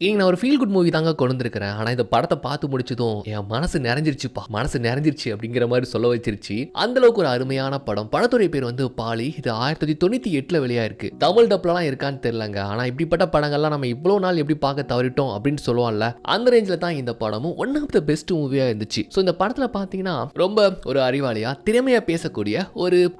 இனி நான் ஒரு ஃபீல் குட் மூவி தாங்க கொண்டு வந்திருக்கிறேன். ஆனா இந்த படத்தை பார்த்து முடிச்சதும் என் மனசு நிறைஞ்சிருச்சுப்பா, மனசு நிறைஞ்சிருச்சு அப்படிங்கிற மாதிரி சொல்ல வச்சிருச்சு. அந்த அளவுக்கு ஒரு அருமையான படம். படத்துடைய பேர் வந்து பாலி. இது 1998 வெளியாயிருக்கு. தமிழ் டப்லாம் இருக்கான்னு தெரியலங்க. ஆனா இப்படிப்பட்ட படங்கள்லாம் நம்ம இவ்வளவு நாள் எப்படி பார்க்க தவறிட்டோம் அப்படின்னு சொல்லுவான்ல, அந்த ரேஞ்சில தான் இந்த படமும் ஒன் ஆஃப் த பெஸ்ட் மூவியா இருந்துச்சு. ஸோ இந்த படத்துல பாத்தீங்கன்னா ரொம்ப ஒரு அறிவாளியா திறமையா பேசக்கூடிய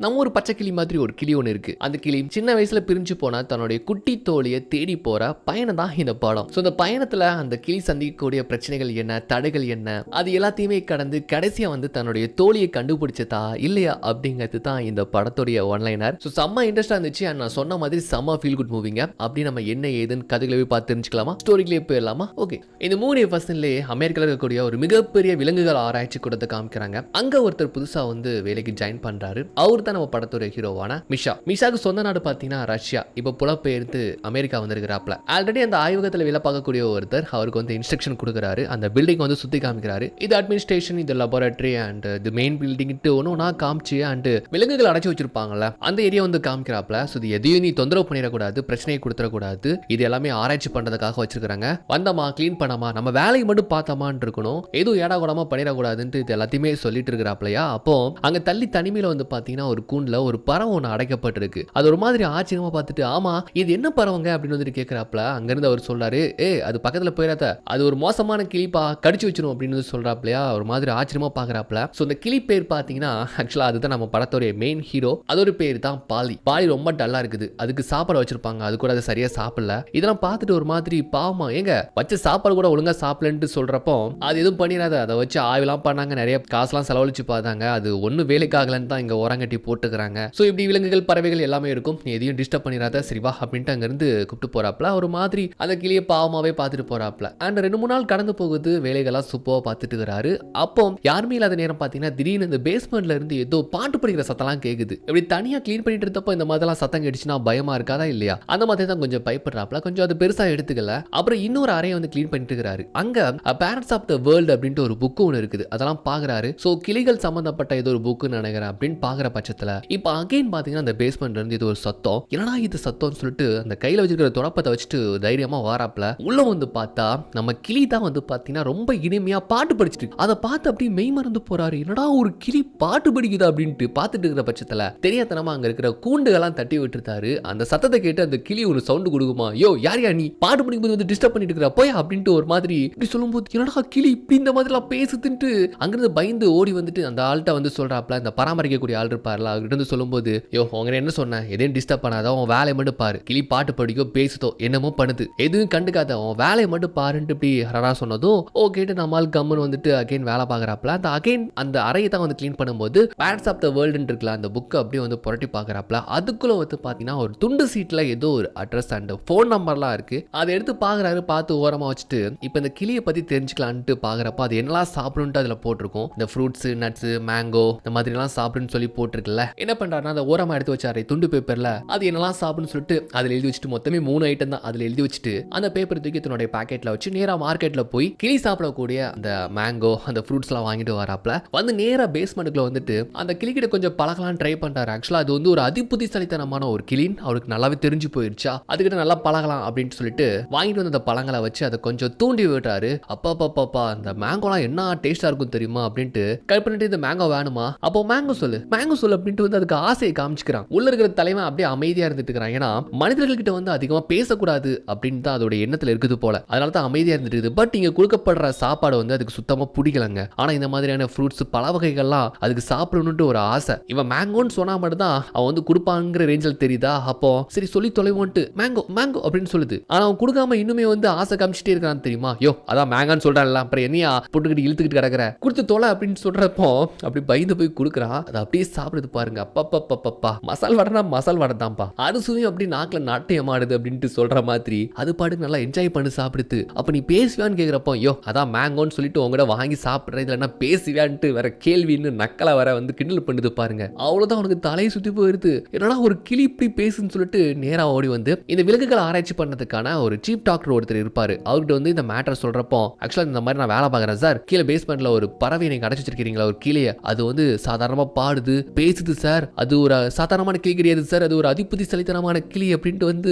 நம்ம ஒரு பச்சை கிளி மாதிரி ஒரு கிளி ஒன்று இருக்கு. அந்த கிளி சின்ன வயசுல பிரிஞ்சு போனா தன்னுடைய குட்டி தோழியை தேடி போற பயணம் தான் இந்த படம். ஸோ இந்த பயணத்துல அந்த கிளி சந்திக்கக்கூடிய பிரச்சனைகள் என்ன, தடைகள் என்ன, அது எல்லாத்தையுமே கடந்து கடைசியா வந்து தன்னுடைய தோழியை கண்டுபிடிச்சதா இல்லையா அப்படிங்கிறது தான் இந்த படத்துடைய ஒன்லைனர். ஸோ செம்ம இன்ட்ரெஸ்டா இருந்துச்சு. நான் சொன்ன மாதிரி செம்ம ஃபீல் குட் மூவிங்க. அப்படி நம்ம என்ன ஏதுன்னு கதைகளை பார்த்து தெரிஞ்சுக்கலாமா, ஸ்டோரிக்குள்ளே போயிடலாமா? ஓகே. இந்த மூணு ஃபர்ஸ்ட்லேயே அமெரிக்காவில் இருக்கக்கூடிய ஒரு மிகப்பெரிய விலங்குகள் ஆராய்ச்சி கூடத்தை காமிக்கிறாங்க. அங்க ஒருத்தர் புதுசா வந்து வேலைக்கு ஜாயின் பண்றாரு. அவர் தான் நம்ம படத்துடைய ஹீரோவான மிஷா. மிஷாக்கு சொந்த நாடு பாத்தீங்கன்னா ரஷ்யா. இப்ப புலப்பெயர்ந்து அமெரிக்கா வந்திருக்கிறாப்ல. ஆல்ரெடி அந்த ஆய்வகத்தில் வேலை பார்க்கக்கூடிய ஒருத்தர் அவருக்கு வந்து இன்ஸ்ட்ரக்ஷன் கொடுக்குறாரு. அந்த பில்டிங் வந்து சுத்தி காமிக்கிறாரு. இது அட்மினிஸ்ட்ரேஷன், இது laboratory and the main building ஒன்னா காமிச்சு அண்ட் விலங்குகள் அடைச்சு வச்சிருப்பாங்கல்ல, அந்த ஏரியா வந்து காமிக்கிறாப்ல. ஸோ இது எதையும் நீ தொந்தரவு பண்ணிடக்கூடாது, பிரச்சனையை கொடுத்துடக்கூடாது, இது எல்லாமே ஆராய்ச்சி பண்றதுக்காக வச்சிருக்காங்க. வந்தமா கிளீன் பண்ணாமா நம்ம வேலையை மட்டும் பார்த்தமான்னு இருக்கணும், எதுவும் ஏடா கூடமா பண்ணிடக்கூடாதுன்ட்டு இது எல்லாத்தையுமே சொல்லிட்டு இருக்கிறாப்லையா. அப்போ அங்க தள்ளி தனிமையில வந்து பாத்தீங்கன்னா ஒரு கூண்டுல ஒரு பறவை ஒன்று அடைக்கப்பட்டிருக்கு. அது ஒரு மாதிரி ஆச்சரியமா பார்த்துட்டு, ஆமா இது என்ன பறவைங்க அப்படின்னு வந்து கேட்கிறாப்ல. அங்கிருந்து அவர் சொல்றாரு, அது பக்கத்துல போயிடாத, அது ஒரு மோசமான கிளிப்பா, கடிச்சு வச்சிரும் அப்படின்னு சொல்றாப்லையா. ஒரு மாதிரி ஆச்சரியமா பாக்குறாப்ல. சோ இந்த கிளி பேர் பாத்தீங்கன்னா ஆக்சுவலா அதுதான் நம்ம படத்தோட மெயின் ஹீரோ. அதோட பேர் தான் பாலி. பாலி ரொம்ப டல்லா இருக்குது. அதுக்கு சாப்பாடு வச்சிருப்பாங்க, அது கூட அது சரியா சாப்பிடல. இதெல்லாம் பார்த்துட்டு ஒரு மாதிரி பாவமா, ஏங்க வச்ச சாப்பாடு கூட ஒழுங்கா சாப்பிடலன்னு சொல்றப்போ அது எதுவும் பண்ணிடாத, அதை வச்சு ஆய்வுலாம் பண்ணாங்க, நிறைய காசுலாம் செலவழிச்சு பார்த்தாங்க, அது ஒன்னும் வேலைக்காகலன்னு தான் இங்க ஓரங்கட்டி போட்டுக்கிறாங்க. சோ இப்படி விலங்குகள் பறவைகள் எல்லாமே இருக்கும், நீ எதையும் டிஸ்டர்ப் பண்ணிடாத, சரிவா அப்படின்ட்டு அங்க இருந்து கூப்பிட்டு போறாப்ல. ஒரு மாதிரி அந்த கிளியை பாவமாவே பார்த்துட்டு போறாப்ல. அண்ட் 2-3 நாள் கடந்து போகுது, வேலைகள்லாம் சூப்பரா பார்த்துட்டு இருக்கிறாரு. அப்போ யாருமே இல்லாத நேரம் பார்த்தீங்கன்னா திடீர்னு இந்த பேஸ்மெண்ட்ல இருந்து ஏதோ பாட்டு படிக்கிற சத்தம்லாம் கேட்குது. இப்படி தனியா கிளீன் பண்ணிட்டு இருந்தப்போ இந்த மாதிரிலாம் சத்தம் கேட்டுச்சுன்னா பயமா இருக்காதா இல்லையா? அந்த மாதிரி தான் கொஞ்சம் பயப்படுறாப்ல. கொஞ்சம் அது பெருசா எடுத்துக்கல. அப்புறம் இன்னொரு அறையை வந்து கிளீன் பண்ணிட்டு இருக்காரு. அங்க பேரண்ட்ஸ் ஆஃப் த வேர்ல்ட் அப்படின்ட்டு ஒரு புக்கு ஒன்று இருக்குது. அதெல்லாம் பாக்குறாரு. ஸோ கிளிகள் சம்பந்தப்பட்ட ஏதோ ஒரு புக்கு நினைக்கிறேன் அப்படின்னு பாக்குற பட்சத்துல இப்போ அகைன் பாத்தீங்கன்னா அந்த பேஸ்மெண்ட்ல இருந்து இது ஒரு சத்தம். என்னடா இது சத்தம்னு சொல்லிட்டு அந்த கையில வச்சிருக்கிற தொடப்பத்தை வச்சுட்டு தைரியமா வாராப்ல. உள்ள வந்து பார்த்தா நம்ம கிளி தான் வந்து பாத்தீங்கன்னா ரொம்ப இனிமையா பாட்டு படிச்சுட்டு, அதை பார்த்து அப்படியே மெய் மறந்து போறாரு. என்னடா ஒரு கிளி பாட்டு படிக்குதா அப்படின்ட்டு பார்த்துட்டு இருக்கிற பட்சத்துல தெரியாதனமா அங்க இருக்கிற கூண்டுகள்லாம் தட்டி விட்டுருந்தாரு. அந்த சத்தத்தை கேட்டு அந்த கிளி ஒரு சவுண்டு கொடுக்குமா, யோ யார் நீ பாட்டு படிக்கும்போது வந்து டிஸ்டர்ப் பண்ணிட்டு இருக்கிற போயா அப்படின்ட்டு ஒரு மாதிரி இப்படி சொல்லும்போது, என்னடா கிளி இப்படி இந்த மாதிரி எல்லாம் பேசுதுன்ட்டு அங்கிருந்து பயந்து ஓடி வந்துட்டு அந்த ஆள்கிட்ட வந்து சொல்றாப்ல. இந்த பராமரிக்கக்கூடிய ஆள் இருப்பார்ல, அவர்கிட்ட வந்து சொல்லும்போது, யோ உங்க என்ன சொன்ன, எதையும் டிஸ்டர்ப் பண்ணாத, உன் வேலையை மட்டும் பாரு, கிளி பாட்டு படிக்கோ பேசுதோ என்னமோ பண்ணுது, எதுவும் கண்டுக்காத, உன் வேலையை மட்டும் பாருன்ட்டு இப்படி ஹரரா சொன்னதும் ஓகேட்டு நம்மால் கம்முன்னு வந்துட்டு அகைன் வேலை பார்க்குறாப்ல. அந்த அகைன் அந்த அறையை தான் வந்து கிளீன் பண்ணும்போது பேரண்ட்ஸ் ஆஃப் த வேர்ல்டுன்னு இருக்குல்ல, அந்த புக்கை அப்படியே வந்து புரட்டி பார்க்குறாப்ல. அதுக்குள்ள வந்து பார்த்தீங்கன்னா ஒரு துண்டு சீட்டில் ஏதோ ஒரு அட்ரஸ் அண்ட் ஃபோன் நம்பர்லாம் இருக்கு. அதை எடுத்து பார்க்குறாரு. பார்த்து ஓரமாக வச்சுட்டு இப்போ இந்த கிளியை பற்றி தெரிஞ்சுக்கலான்ட்டு பார்க்குறப்ப அது என்னெல்லாம் சாப்பிடுன்ட்டு அதில் போட்டிருக்கும். இந்த ஃப்ரூட்ஸ், நட்ஸ், மேங்கோ இந்த மாதிரிலாம் சாப்பிடுன்னு சொல்லி போட்டிருக்குல்ல. என்ன பண்ணுறாருன்னா அந்த ஓரமாக எடுத்து வச்சாரு துண்டு பேப்பரில். அது என்னெல்லாம் சாப்பிடுன்னு சொல்லிட்டு அதில் எழுதி வச்சுட்டு மொத்தமே 3 ஐட்டம் தான் அதில் எழுதி வச்சுட்டு அந்த பேப்பர் தூக்கி தன்னுடைய பாக்கெட்டில் வச்சு நேராக மார்க்கெட்டில் போய் கிளி சாப்பிடக்கூடிய அந்த மேங்கோ அந்த ஃப்ரூட்ஸ்லாம் வாங்கிட்டு வராப்ல. வந்து நேராக பேஸ்மெண்ட்டுக்குள்ள வந்துட்டு அந்த கிளிக்கிட்ட கொஞ்சம் பழகலாம் ட்ரை பண்றாரு. ஆக்சுவலாக அது வந்து ஒரு அதிபுத்திசாலித்தனமான ஒரு கிளின் அவருக்கு நல்லாவே தெரிஞ்சு போயிருச்சா, அதுக்கிட்ட நல்லா பழகலாம் அப்படின்னு சொல்லிட்டு வாங்கிட்டு வந்து அந்த பழங்களை வச்சு அதை கொஞ்சம் தூண்டி விடுறாரு. அப்பா அந்த மேங்கோலாம் என்ன டேஸ்டா இருக்கும் தெரியுமா அப்படின்ட்டு கட் பண்ணிட்டு, இந்த மேங்கோ வேணுமா, அப்போ மேங்கோ சொல்லு அப்படின்ட்டு வந்து அதுக்கு ஆசையை காமிச்சுக்கிறான். உள்ள இருக்கிற தலைவன் அப்படியே அமைதியா இருந்துட்டு இருக்கிறான். ஏன்னா மனிதர்கள் கிட்ட வந்து அதிகமா பேசக்கூடாது அப்படின்னு தான் அதோட எண்ணத்துல இருக்குது போல. அதனால தான் அமைதியா இருந்துட்டு. பட் இங்க கொடுக்கப்படுற சாப்பாடு வந்து அதுக்கு சுத்தமா பிடிக்கலங்க. ஆனா இந்த மாதிரியான ஃப்ரூட்ஸ் பல வகைகள்லாம் அதுக்கு சாப்பிடணும்னு ஒரு ஆசை. இவன் மேங்கோன்னு சொன்னா மட்டும் தான் அவன் வந்து கொடுப்பாங்கிற ரேஞ்சில் தெரியுதா. அப்போ சரி சொல்லி தொலைவோன்ட்டு மேங்கோ அப்படின்னு சொல்லுது. ஆனா அவன் கொடுக்காம இன்னுமே வந்து ஆசை காமிச்சிட்டே இருக்கான்னு தெரியுமா. யோ அதான் மேங்கன்னு சொல்றான்ல, அப்புறம் என்னையா போட்டுக்கிட்டு இழுத்துக்கிட்டு கிடக்குற, கொடுத்து தொலை அப்படின்னு சொல்றப்போ அப்படி பயந்து போய் கொடுக்குறான். அதை அப்படியே சாப்பிடுது பாருங்க. அப்பா மசால் வடை தான்ப்பா, அரிசியும் அப்படி நாக்கில் நாட்டியம் ஆடுது அப்படின்ட்டு சொல்ற மாதிரி அது பாட்டுக்கு நல்லா என்ஜாய் பண்ணி சாப்பிடுது. அப்ப நீ பேசுவான்னு கேட்கிறப்போ, யோ அதான் மேங்கோன்னு சொல்லிட்டு உங்ககிட்ட வாங்கி சாப்பிடுற, இதுல என்ன பேசுவியான்ட்டு வேற கேள்வின்னு நக்கலை வர வந்து கிண்டல் பண்ணுது பாருங்க. அவ்வளவுதான் அவனுக்கு தலையை சுத்தி போயிருது. என்னடா ஒரு கிளி இப்படி பேசுன்னு சொல்லிட்டு நேரா ஓடி வந்து இந்த விலங்குகள் ஆராய்ச்சி பண்ணதுக்கான ஒரு சீப் டாக்டர் ஒருத்தர் இருப்பாரு. அவர்கிட்ட வந்து இந்த மேட்டர் சொல்றப்போ, ஆக்சுவலா இந்த மாதிரி நான் வேலை பார்க்கறேன் சார், கீழே பேஸ்மெண்ட்ல ஒரு பறவை நீங்க அடைச்சு வச்சிருக்கீங்களா, ஒரு கிளியை, அது வந்து சாதாரணமா பாடுது பேசுது சார், அது ஒரு சாதாரணமான கிளி கிடையாது சார், அது ஒரு அதிபுத்திசாலித்தனமான கிளி அப்படின்ட்டு வந்து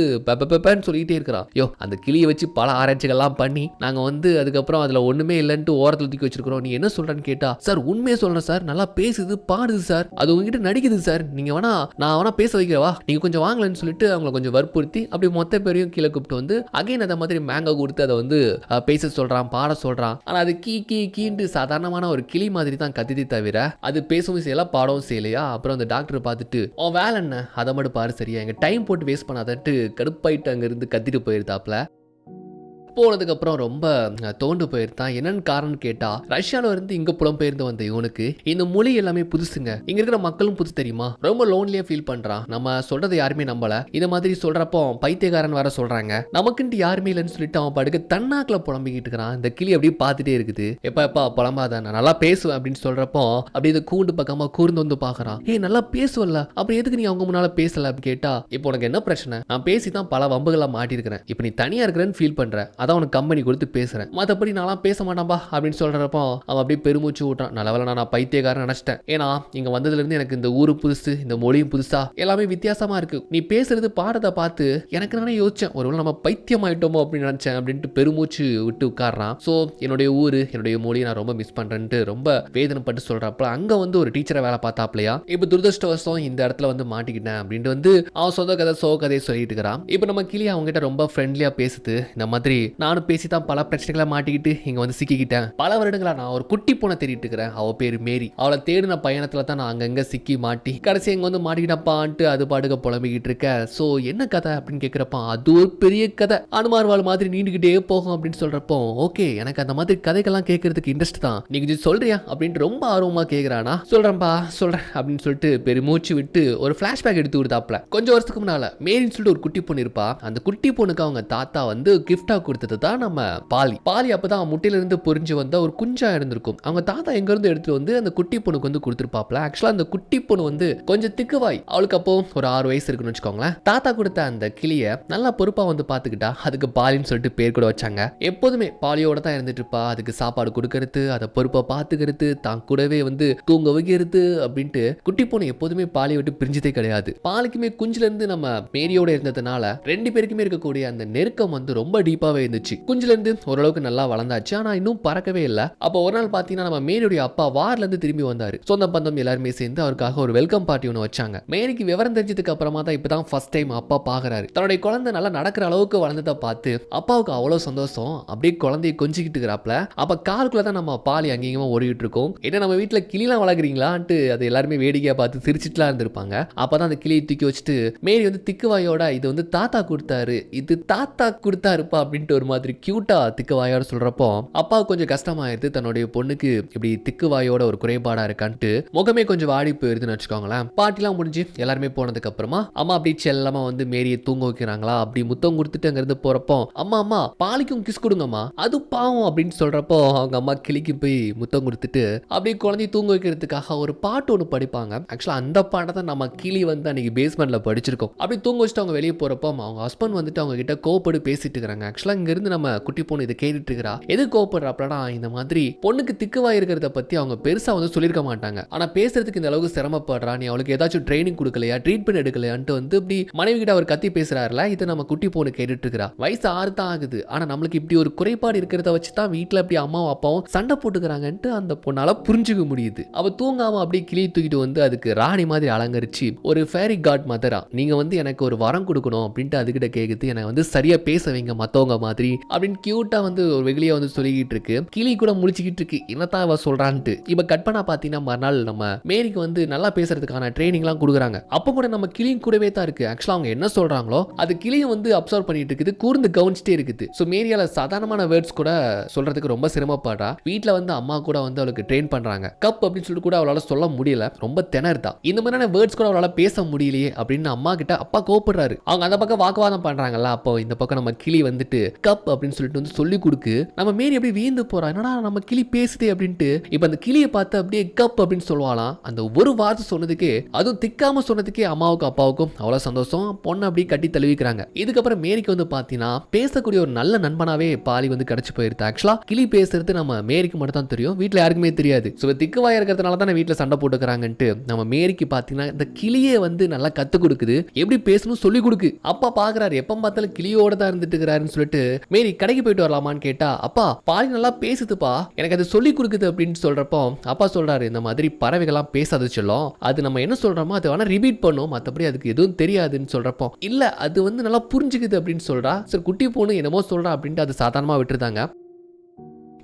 சொல்லிட்டே இருக்கிறான். யோ அந்த கிளியை வச்சு வச்சு பல ஆராய்ச்சிகள்லாம் பண்ணி நாங்க வந்து அதுக்கப்புறம் அதுல ஒண்ணுமே இல்லைன்ட்டு ஓரத்துல தூக்கி வச்சிருக்கிறோம். நீ என்ன சொல்றன்னு கேட்டா, சார் உண்மையே சொல்றேன் சார், நல்லா பேசுது பாடுது சார், அது உங்ககிட்ட நடிக்குது சார், நீங்க வேணா நான் வேணா பேச வைக்கிறவா, நீங்க கொஞ்சம் வாங்கலன்னு சொல்லிட்டு அவங்களை கொஞ்சம் வற்புறுத்தி அப்படி மொத்த பேரையும் கீழே கூப்பிட்டு வந்து அகைன் அதை மாதிரி மேங்கோ கொடுத்து அதை வந்து பேச சொல்றான், பாட சொல்றான். ஆனா அது கீ கீ கீண்டு சாதாரணமான ஒரு கிளி மாதிரி தான் கத்திட்டே தவிர அது பேசவும் செய்யல பாடவும் செய்யலையா. அப்புறம் அந்த டாக்டர் பார்த்துட்டு உன் வேலை என்ன அதை மட்டும் பாரு சரியா, எங்க டைம் போட்டு வேஸ்ட் பண்ணாதட்டு கடுப்பாயிட்டு அங்க இருந்து கத்திட்டு போயிருந்தாப்ல. போனதுக்கப்புறம் ரொம்ப தோண்டு போயிருந்தான். என்னன்னு காரணம் கேட்டா, ரஷ்யால இருந்து இங்க புலம்பெயர்ந்து வந்த இவனுக்கு இந்த மொழி எல்லாமே புதுசுங்க, இங்க இருக்கிற மக்களும் புதுசு தெரியுமா, ரொம்ப லோன்லியா ஃபீல் பண்றான். நம்ம சொல்றதை யாருமே நம்பல, இத மாதிரி சொல்றப்போ பைத்தியக்காரன் வர சொல்றாங்க, நமக்குன்ட்டு யாருமே இல்லைன்னு சொல்லிட்டு அவன் படுக்க தன்னாக்குல புலம்பிக்கிட்டு இருக்கிறான். இந்த கிளி அப்படியே பார்த்துட்டே இருக்குது. எப்பா புலம்பாத, நான் நல்லா பேசுவேன் அப்படின்னு சொல்றப்போ அப்படி இந்த கூண்டு பக்கமா கூர்ந்து வந்து பாக்குறான். ஏய் நல்லா பேசுவல்ல, அப்புறம் எதுக்கு நீ அவங்க முன்னால பேசல அப்படின்னு கேட்டா, இப்போ உனக்கு என்ன பிரச்சனை, நான் பேசிதான் பல வம்புகளா மாட்டிருக்கிறேன், இப்போ நீ தனியா இருக்கிறேன்னு ஃபீல் பண்ற, அதான் உனக்கு கம்பெனி கொடுத்து பேசுறேன், மற்றபடி நான்லாம் பேச மாட்டான்பா அப்படின்னு சொல்றப்போ அவன் அப்படியே பெருமூச்சு ஊட்டான். நல்லவேளை நான் பைத்தியக்காரன் நினைச்சிட்டேன், ஏன்னா இங்க வந்ததுல இருந்து எனக்கு இந்த ஊரு புதுசு, இந்த மொழியும் புதுசா, எல்லாமே வித்தியாசமா இருக்கு, நீ பேசுறது பாடத்தை பார்த்து எனக்கு நானே யோசிச்சேன், ஒருவேளை நம்ம பைத்தியம் ஆயிட்டோமோ அப்படின்னு நினைச்சேன் அப்படின்ட்டு பெருமூச்சு விட்டு உட்கார்றான். ஸோ என்னுடைய ஊரு என்னுடைய மொழியை நான் ரொம்ப மிஸ் பண்றேன்ட்டு ரொம்ப வேதனைப்பட்டு சொல்றப்ப அங்க வந்து ஒரு டீச்சரை வேலை பார்த்தாப்லையா, இப்போ துரதிருஷ்டவசம் இந்த இடத்துல வந்து மாட்டிக்கிட்டேன் அப்படின்ட்டு வந்து அவன் சொந்த கதை சோ கதையை சொல்லிட்டு இருக்கிறான். இப்போ நம்ம கிளி அவங்க கிட்ட ரொம்ப ஃப்ரெண்ட்லியா பேசுது. இந்த மாதிரி நானும் பேசி தான் பல பிரச்சனைகளை மாட்டிக்கிட்டு இங்க வந்து சிக்கிக்கிட்டேன், பல வருடங்களா நான் ஒரு குட்டி பூனை தேடிட்டு இருக்கிறேன், அவ பேரு மேரி, அவளை தேடின பயணத்துல தான் நான் அங்கங்க சிக்கி மாட்டி கடைசி இங்க வந்து மாட்டிக்கிட்டப்பான்ட்டு அது பாடுக புலம்பிக்கிட்டு இருக்க. சோ என்ன கதை அப்படின்னு கேட்கிறப்ப அது ஒரு பெரிய கதை, அனுமார்வாள் மாதிரி நீண்டுகிட்டே போகும் அப்படின்னு சொல்றப்போ ஓகே எனக்கு அந்த மாதிரி கதைகள்லாம் கேட்கறதுக்கு இன்ட்ரெஸ்ட் தான், நீங்க கொஞ்சம் சொல்றியா அப்படின்ட்டு ரொம்ப ஆர்வமா கேட்கிறானா. சொல்றேன்பா சொல்றேன் அப்படின்னு சொல்லிட்டு பெருமூச்சு விட்டு ஒரு பிளாஷ்பேக் எடுத்து கொடுத்தாப்ல. கொஞ்சம் வருஷத்துக்கு முன்னால மேரின்னு சொல்லிட்டு ஒரு குட்டி பொண்ணு இருப்பா, அந்த குட்டி பொண்ணுக்கு அவங்க தாத்தா வந்து கிஃப்டா கொடுத்தது தான் நம்ம பாலி அப்பதான் முட்டையில இருந்து பொரிஞ்சு வந்த ஒரு குஞ்சா இருந்திருக்கும். அவங்க தாத்தா எங்க இருந்து எடுத்து வந்து அந்த குட்டி பொண்ணுக்கு வந்து கொடுத்துருப்பாப்ல. ஆக்சுவலா அந்த குட்டி பொண்ணு வந்து கொஞ்சம் திக்குவாய், அவளுக்கு அப்போ ஒரு 6 வயசு இருக்குன்னு வச்சுக்கோங்களேன். தாத்தா கொடுத்த அந்த கிளிய நல்லா பொறுப்பா வந்து பாத்துக்கிட்டா, அதுக்கு பாலின்னு சொல்லிட்டு பேர் கூட வச்சாங்க. எப்போதுமே பாலியோட தான் இருந்துட்டு இருப்பா, அதுக்கு சாப்பாடு கொடுக்கறது, அதை பொறுப்பா பாத்துக்கிறது, தான் கூடவே வந்து தூங்க வைக்கிறது அப்படின்ட்டு குட்டி பொண்ணு எப்போதுமே பாலியை விட்டு பிரிஞ்சதே கிடையாது. பாலிக்குமே குஞ்சுல இருந்து நம்ம மேரியோட இருந்ததுனால 2 பேருக்குமே இருக்கக்கூடிய அந்த நெருக்கம் வந்து ரொம்ப டீப்பாவே இருந்துச்சு. குஞ்சுல இருந்து ஓரளவுக்கு நல்லா வளர்ந்தாச்சு, ஆனா இன்னும் பறக்கவே இல்லை. அப்போ ஒரு நாள் பாத்தீங்கன்னா நம்ம மேரியுடைய அப்பா வார்ல இருந்து திரும்பி வந்தாரு. சொந்த பந்தம் எல்லாருமே சேர்ந்து அவருக்காக ஒரு வெல்கம் பார்ட்டி ஒன்று வச்சாங்க. மேரிக்கு விவரம் தெரிஞ்சதுக்கு அப்புறமா தான் இப்பதான் ஃபர்ஸ்ட் டைம் அப்பா பாக்குறாரு. தன்னுடைய குழந்தை நல்லா நடக்கிற அளவுக்கு வளர்ந்ததை பார்த்து அப்பாவுக்கு அவ்வளவு சந்தோஷம். அப்படியே குழந்தைய கொஞ்சிக்கிட்டு இருக்கிறாப்ல. அப்ப காலுக்குள்ள தான் நம்ம பாலி அங்கேயுமா ஓடிட்டு இருக்கோம். ஏன்னா நம்ம வீட்டுல கிளிலாம் வளர்க்குறீங்களான்ட்டு அது எல்லாருமே வேடிக்கையா பார்த்து சிரிச்சிட்டுலாம் இருந்திருப்பாங்க. அப்பதான் அந்த கிளியை தூக்கி வச்சுட்டு மேரி வந்து திக்குவாயோட இது வந்து தாத்தா கொடுத்தாரு, இது தாத்தா கொடுத்தாருப்பா அப்படின்ட்டு ஒரு மாதிரி கியூட்டா திக்குவாயோட சொல்றப்போ அப்பாவுக்கு கொஞ்சம் கஷ்டமாயிருது. தன்னுடைய பொண்ணுக்கு இப்படி திக்குவாயோட ஒரு குறைபாடா இருக்கான்ட்டு முகமே கொஞ்சம் வாடி போயிருதுன்னு வச்சுக்கோங்களேன். பாட்டிலாம் முடிஞ்சு எல்லாருமே போனதுக்கு அப்புறமா அம்மா அப்படி செல்லமா வந்து மேரியை தூங்க வைக்கிறாங்களா, அப்படி முத்தம் கொடுத்துட்டு அங்க இருந்து போறப்போ அம்மா பாலிக்கும் கிஸ் கொடுங்கம்மா, அது பாவம் அப்படின்னு சொல்றப்போ அவங்க அம்மா கிளிக்கு போய் முத்தம் கொடுத்துட்டு அப்படியே குழந்தைய தூங்க வைக்கிறதுக்காக ஒரு பாட்டு ஒன்று படிப்பாங்க. ஆக்சுவலா அந்த பாட்டை தான் நம்ம கிளி வந்து அன்னைக்கு பேஸ்மெண்ட்ல படிச்சிருக்கோம். அப்படி தூங்க வச்சுட்டு அவங்க வெளியே போறப்போ அவங்க ஹஸ்பண்ட் வந்துட்டு அவங்க கிட்ட கோபப்பட்டு பேசிட்டு இருக்காங்க. ஆக்சுவலா இங்க இருந்து நம்ம குட்டி பொண்ணு இதை கேட்டுட்டு இருக்கிறா, எது கோபப்படுறாப்லடா, இந்த மாதிரி பொண்ணுக்கு திக்குவா இருக்கிறத பத்தி அவங்க பெருசா வந்து சொல்லிருக்க மாட்டாங்க, ஆனா பேசுறதுக்கு இந்த அளவுக்கு சிரமப்படுறா, நீ அவளுக்கு ஏதாச்சும் ட்ரைனிங் கொடுக்கலையா, ட்ரீட்மெண்ட் எடுக்கலையான்ட்டு வந்து இப்படி மனைவி கிட்ட அவர் கத்தி பேசுறாருல. இதை நம்ம குட்டி பொண்ணு கேட்டுட்டு இருக்கிறா. வயசு 6 தான் ஆகுது, ஆனா நம்மளுக்கு இப்படி ஒரு குறைபாடு இருக்கிறத வச்சு தான் வீட்டுல இப்படி அம்மாவும் அப்பாவும் சண்டை போட்டுக்கிறாங்கன்ட்டு அந்த பொண்ணால புரிஞ்சுக்க முடியுது. அவ தூங்காம அப்படியே கிளி தூக்கிட்டு வந்து அதுக்கு ராணி மாதிரி அலங்கரிச்சு ஒரு ஃபேரி காட் மதரா, நீங்க வந்து எனக்கு ஒரு வரம் கொடுக்கணும் அப்படின்ட்டு அதுகிட்ட கேக்குது, எனக்கு வந்து சரியா பேச வைங்க மத்தவங்க மாதிரி அப்படின்னு கியூட்டா வந்து ஒரு வெகுளியா வந்து சொல்லிக்கிட்டு இருக்கு. கிளி கூட முழிச்சுக்கிட்டு இருக்கு, என்னத்தான் அவ சொல்றான்ட்டு. இப்ப கட் பண்ணா பாத்தீங்கன்னா மறுநாள் நம்ம மேரிக்கு வந்து நல்லா பேசுறதுக்கான ட்ரைனிங் எல்லாம் கொடுக்குறாங்க. அப்ப கூட நம்ம கிளியும் கூடவே தான் இருக்கு. ஆக்சுவலா அவங்க என்ன சொல்றாங்களோ அது கிளியும் வந்து அப்சர்வ் பண்ணிட்டு இருக்குது, கூர்ந்து கவனிச்சுட்டே இருக்குது. ஸோ மேரியால சாதாரணமான வேர்ட்ஸ் கூட சொல்றதுக்கு ரொம்ப சிரமப்படுறா. வீட்டுல வந்து அம்மா கூட வந்து அவளுக்கு ட்ரெயின் பண்றாங்க. கப் அப்படின்னு சொல்லிட்டு கூட அவளால சொல்ல முடியல, ரொம்ப திணறுதா. இந்த மாதிரியான வேர்ட்ஸ் கூட அவளால பேச முடியலையே அப்படின்னு அம்மா கிட்ட அப்பா கோபப்படுறாரு. அவங்க அந்த பக்கம் வாக்குவாதம் பண்றாங்கல்ல, அப்போ இந்த பக்கம் நம்ம கிளி வந்துட்டு கப் அப்படின்னு சொல்லிட்டு வந்து சொல்லி கொடுக்கு. நம்ம மேரி அப்படியே வீந்து போறா, என்னடா நம்ம கிளி பேசுதே அப்படின்ட்டு. இப்ப அந்த கிளியை பார்த்து அப்படியே கப் அப்படின்னு சொல்லுவாளாம். அந்த ஒரு வார்த்தை சொன்னதுக்கே, அதுவும் திக்காம சொன்னதுக்கே அம்மாவுக்கும் அப்பாவுக்கும் அவ்வளவு சந்தோஷம். பொண்ணை அப்படியே கட்டி தழுவிக்கிறாங்க. இதுக்கப்புறம் மேரிக்கு வந்து பாத்தீங்கன்னா பேசக்கூடிய ஒரு நல்ல நண்பனாவே பாலி வந்து கிடைச்சு போயிருது. ஆக்சுவலா கிளி பேசுறது நம்ம மேரிக்கு மட்டும் தான் தெரியும், வீட்டுல யாருக்குமே தெரியாது. ஸோ திக்குவாயா இருக்கிறதுனால தான் வீட்டுல சண்டை போட்டுக்கிறாங்கன்ட்டு நம்ம மேரிக்கு பாத்தீங்கன்னா இந்த கிளியே வந்து நல்லா கத்து கொடுக்குது, எப்படி பேசணும் சொல்லி கொடுக்கு. அப்பா பாக்குறாரு, எப்ப பார்த்தாலும் கிளியோட தான் இருந்துட்டு இருக்கிறாருன்னு சொல்லிட்டு மேரி கடைக்கு போயிட்டு வரலாமான்னு கேட்டா, அப்பா பாலி நல்லா பேசுதுப்பா, எனக்கு அது சொல்லி கொடுக்குது அப்படின்னு சொல்றப்போ அப்பா சொல்றாரு, இந்த மாதிரி பறவைகள்லாம் பேசாது சொல்லும், அது நம்ம என்ன சொல்றோமோ அதை வேணா ரிப்பீட் பண்ணும், மற்றபடி அதுக்கு எதுவும் தெரியாதுன்னு சொல்றப்போ இல்ல அது வந்து நல்லா புரிஞ்சுக்குது அப்படின்னு சொல்றா. சரி குட்டி பொண்ணு என்னமோ சொல்றா அப்படின்ட்டு அது சாதாரணமா விட்டுருந்தாங்க.